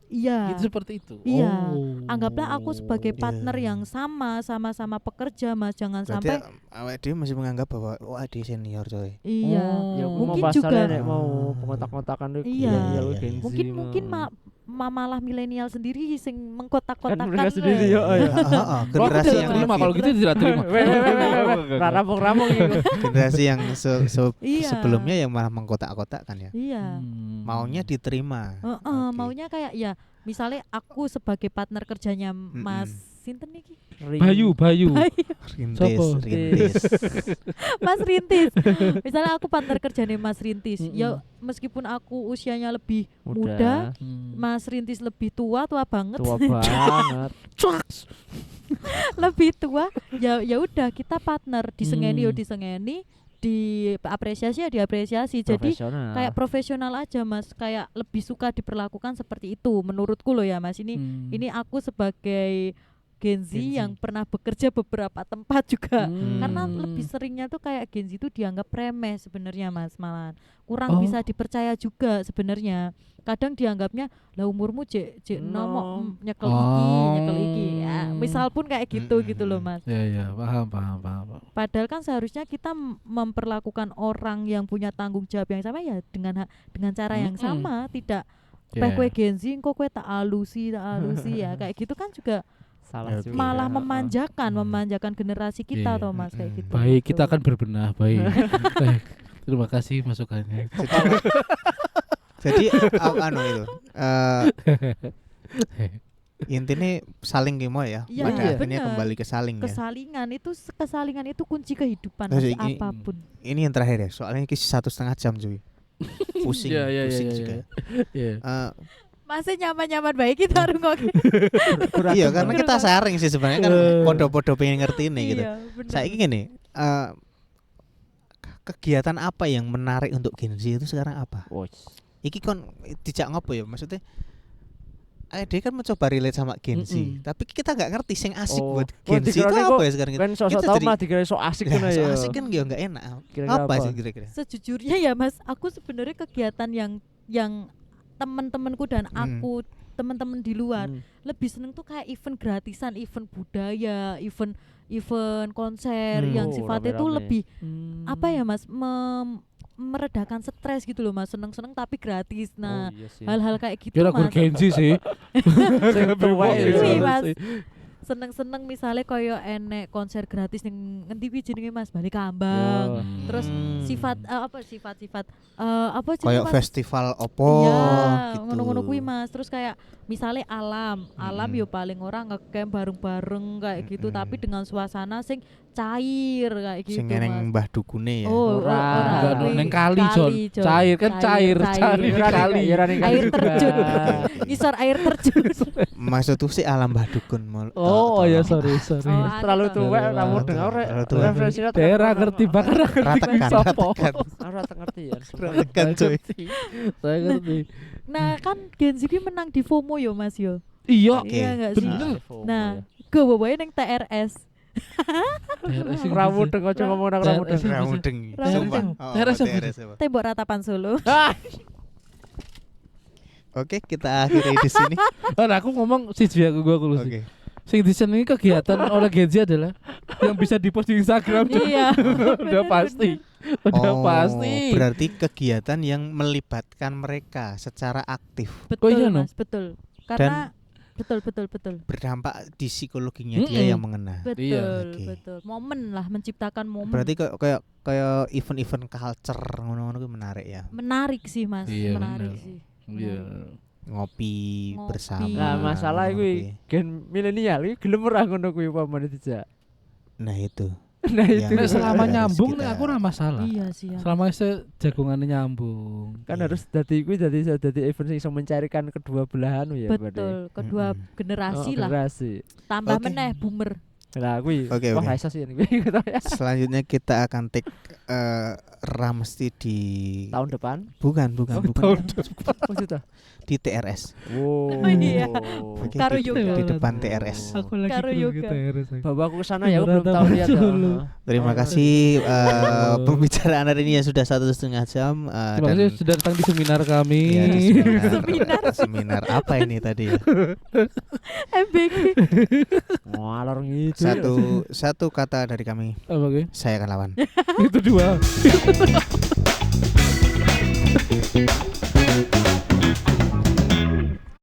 iya. itu seperti itu. Iya. Oh. Anggaplah aku sebagai partner Iya. yang sama-sama pekerja Mas. Jangan Berarti sampai awake dhewe masih menganggap bahwa wah dia senior coy. iya. Oh. Ya Mungkin mau juga- pasalnya nek mau pengotak-kotakan itu Iya. milenial Iya, Gen iya. Z Mungkin mau. malah milenial sendiri sing Kan mengkotak-kotakan. mereka sendiri ya. Oh ya. Heeh, Kok aku generasi tidak yang terima kalau gitu tidak terima. Rampung-rampung gitu. generasi yang Iya. sebelumnya yang malah mengkotak-kotakkan ya. Iya. Maunya diterima. Oke. Maunya kayak ya misalnya aku sebagai partner kerjanya Mas sinten iki? Bayu. Rintis, Sopo? rintis. Mas Rintis. Misalnya aku partner kerjanya Mas Rintis. Mm-mm. Ya meskipun aku usianya lebih muda, Mas Rintis lebih tua banget. Tua banget. Lebih tua, ya udah kita partner, disengeni yo Hmm. disengeni, diapresiasi ya diapresiasi. Jadi Profesional. kayak profesional aja Mas, kayak lebih suka diperlakukan seperti itu menurutku loh ya Mas. Ini aku sebagai Gen Z Gen Z. yang pernah bekerja beberapa tempat juga. Hmm. Karena lebih seringnya tuh kayak Gen Z itu dianggap remeh sebenarnya Mas, malahan kurang Oh. bisa dipercaya juga sebenarnya. Kadang dianggapnya lah umurmu cek No. nyekel iki ya. Misal pun kayak gitu gitu loh Mas. Ya, paham. Padahal kan seharusnya kita memperlakukan orang yang punya tanggung jawab yang sama ya dengan cara yang Mm-mm. sama, tidak Ya. kue Gen Z kok kue tak alusi ya kayak gitu kan juga Salah Oke. juga. malah ya. memanjakan generasi kita Iya. toh Mas kayak gitu. Baik, kita Gitu. akan berbenah. Baik. Baik. Terima kasih masukannya. Jadi anu itu intinya saling gimo ya. Iya, Pada akhirnya bener. kembali ke saling ya. Kesalingan itu kunci kehidupan Terus Mas, ini- apapun. Ini yang terakhir ya. Soalnya ini 1,5 jam cuy. Pusing, Iya, pusing iya, juga. Iya. Masih nyaman-nyaman baik kita rungokke. Iya karena kita sharing sih sebenarnya kan podo-podo pengen ngerti nih gitu. Iya, bener. Saya gini, kegiatan apa yang menarik untuk Gen Z itu sekarang apa? Iki kon dijak ngopo ya maksudnya? Dia kan mencoba relate sama Gen Z, Mm-mm. tapi kita nggak ngerti sing asik Oh. buat Oh, Gen Z itu dikiranya apa kok ya sekarang? Kan sosok Kita tau jadi- mah dikira sok asik Lah, kan so ya. asik kan ya nggak enak. Kira-kira Apa apa? sih kira-kira? Sejujurnya ya Mas, aku sebenarnya kegiatan yang teman-temanku dan aku teman-teman di luar lebih seneng tuh kayak event gratisan, event budaya, event konser yang Oh, sifatnya tuh rame-rame. lebih apa ya Mas, meredakan stres gitu loh Mas, seneng-seneng tapi gratis. Nah, Oh, iya sih. hal-hal kayak gitu Kira Mas. Genji sih. Sing tuwa Iya, itu. Mas. Seneng-seneng misalnya koyo enek konser gratis ning ngendi pi jenenge Mas, Balikambang. Yo. Terus sifat sifat-sifat apa jenenge Kayak Mas? festival opo Iya, gitu. ngono-ngono kuwi Mas. Terus kayak misalnya alam Mm-mm. yo paling orang ngecamp bareng-bareng kayak gitu, Mm-mm. tapi dengan suasana sing cair kayak gitu Sing eneng Mas. Mbah Dukune ya. Oh, Ora. Enggak, kuwi. neng kali, Jon. Jon. Cair kan cair. Iya, Kali. iya, rani kali Air juga. terjun. Ngisor air terjun. Maksud tuh sih alam Mbah Dukun Oh ya, sorry. sorry. Oh, Terlalu anu tua Terlalu kamu tua. dengar Terlalu tua. referensinya Daerah ngerti bahkan Ratekan, ratekan. Aku rata ngerti ya. Ratekan cuy. Saya ngerti. Nah, kan Gen Z ki menang di FOMO yo Mas yo. Iya, Oke. Iya enggak sih? bener. Nah, gue bawain yang TRS. Ramu deng aja ngomong nang ramu deng. Ramudeng. Ramudeng. Sumpah. Oh, Teres apa? teres apa? Tembok ratapan Solo. Oke, kita akhiri di sini. Nah, aku ngomong siji aku lulus. Oke. Sing disenengi kegiatan oleh Gen Z adalah yang bisa dipost di Instagram. Iya. Udah pasti. Udah pasti. Berarti kegiatan yang melibatkan mereka secara aktif, Betul iya, no? Mas, betul. Karena betul. berdampak di psikologinya dia Mm-mm. yang mengena. Betul, Iya. Oke. betul. Momen lah, menciptakan momen. Berarti kayak event-event culture ngono-ngono kuwi menarik ya. Menarik sih Mas, Iya, menarik bener. sih. Iya. Ngopi Ngopi. bersama. Nah, masalah ngono kuwi kuwi. gen milenial iki gelem ora ngono kuwi upamane dijak. Nah itu. Nah Iya. itu Nek selama Ada nyambung sekitar. nek aku ora masalah. Iya sih ya. Selama jagongannya nyambung. kan Iya. harus dadi kuwi dadi event sing iso mencarikan kedua belahan ya berarti. Betul, kedua Mm-mm. generasi lah. Generasi. Tambah Oke. meneh boomer. Lah kuwi. Oke, Wah, oke. ra iso sih ini gitu ya. Selanjutnya kita akan take Ramesti di Tahun depan. bukan tahun Oh, gitu. di TRS. Wow. Oh, iya. Oke, Karo di, yoga. di depan TRS. Aku lagi Karo grogi yoga. TRS. Bawa aku ke sana ya, aku belum Rata tahu lihat ya. Solo. Terima Oh, kasih Oh. pembicaraan hari ini ya sudah 1,5 jam Terima kasih sudah datang di seminar kami. ya, di Seminar. seminar apa ini tadi ya? MBG. Ngalor gitu. Satu kata dari kami, Apa gue? saya akan lawan. Itu dua.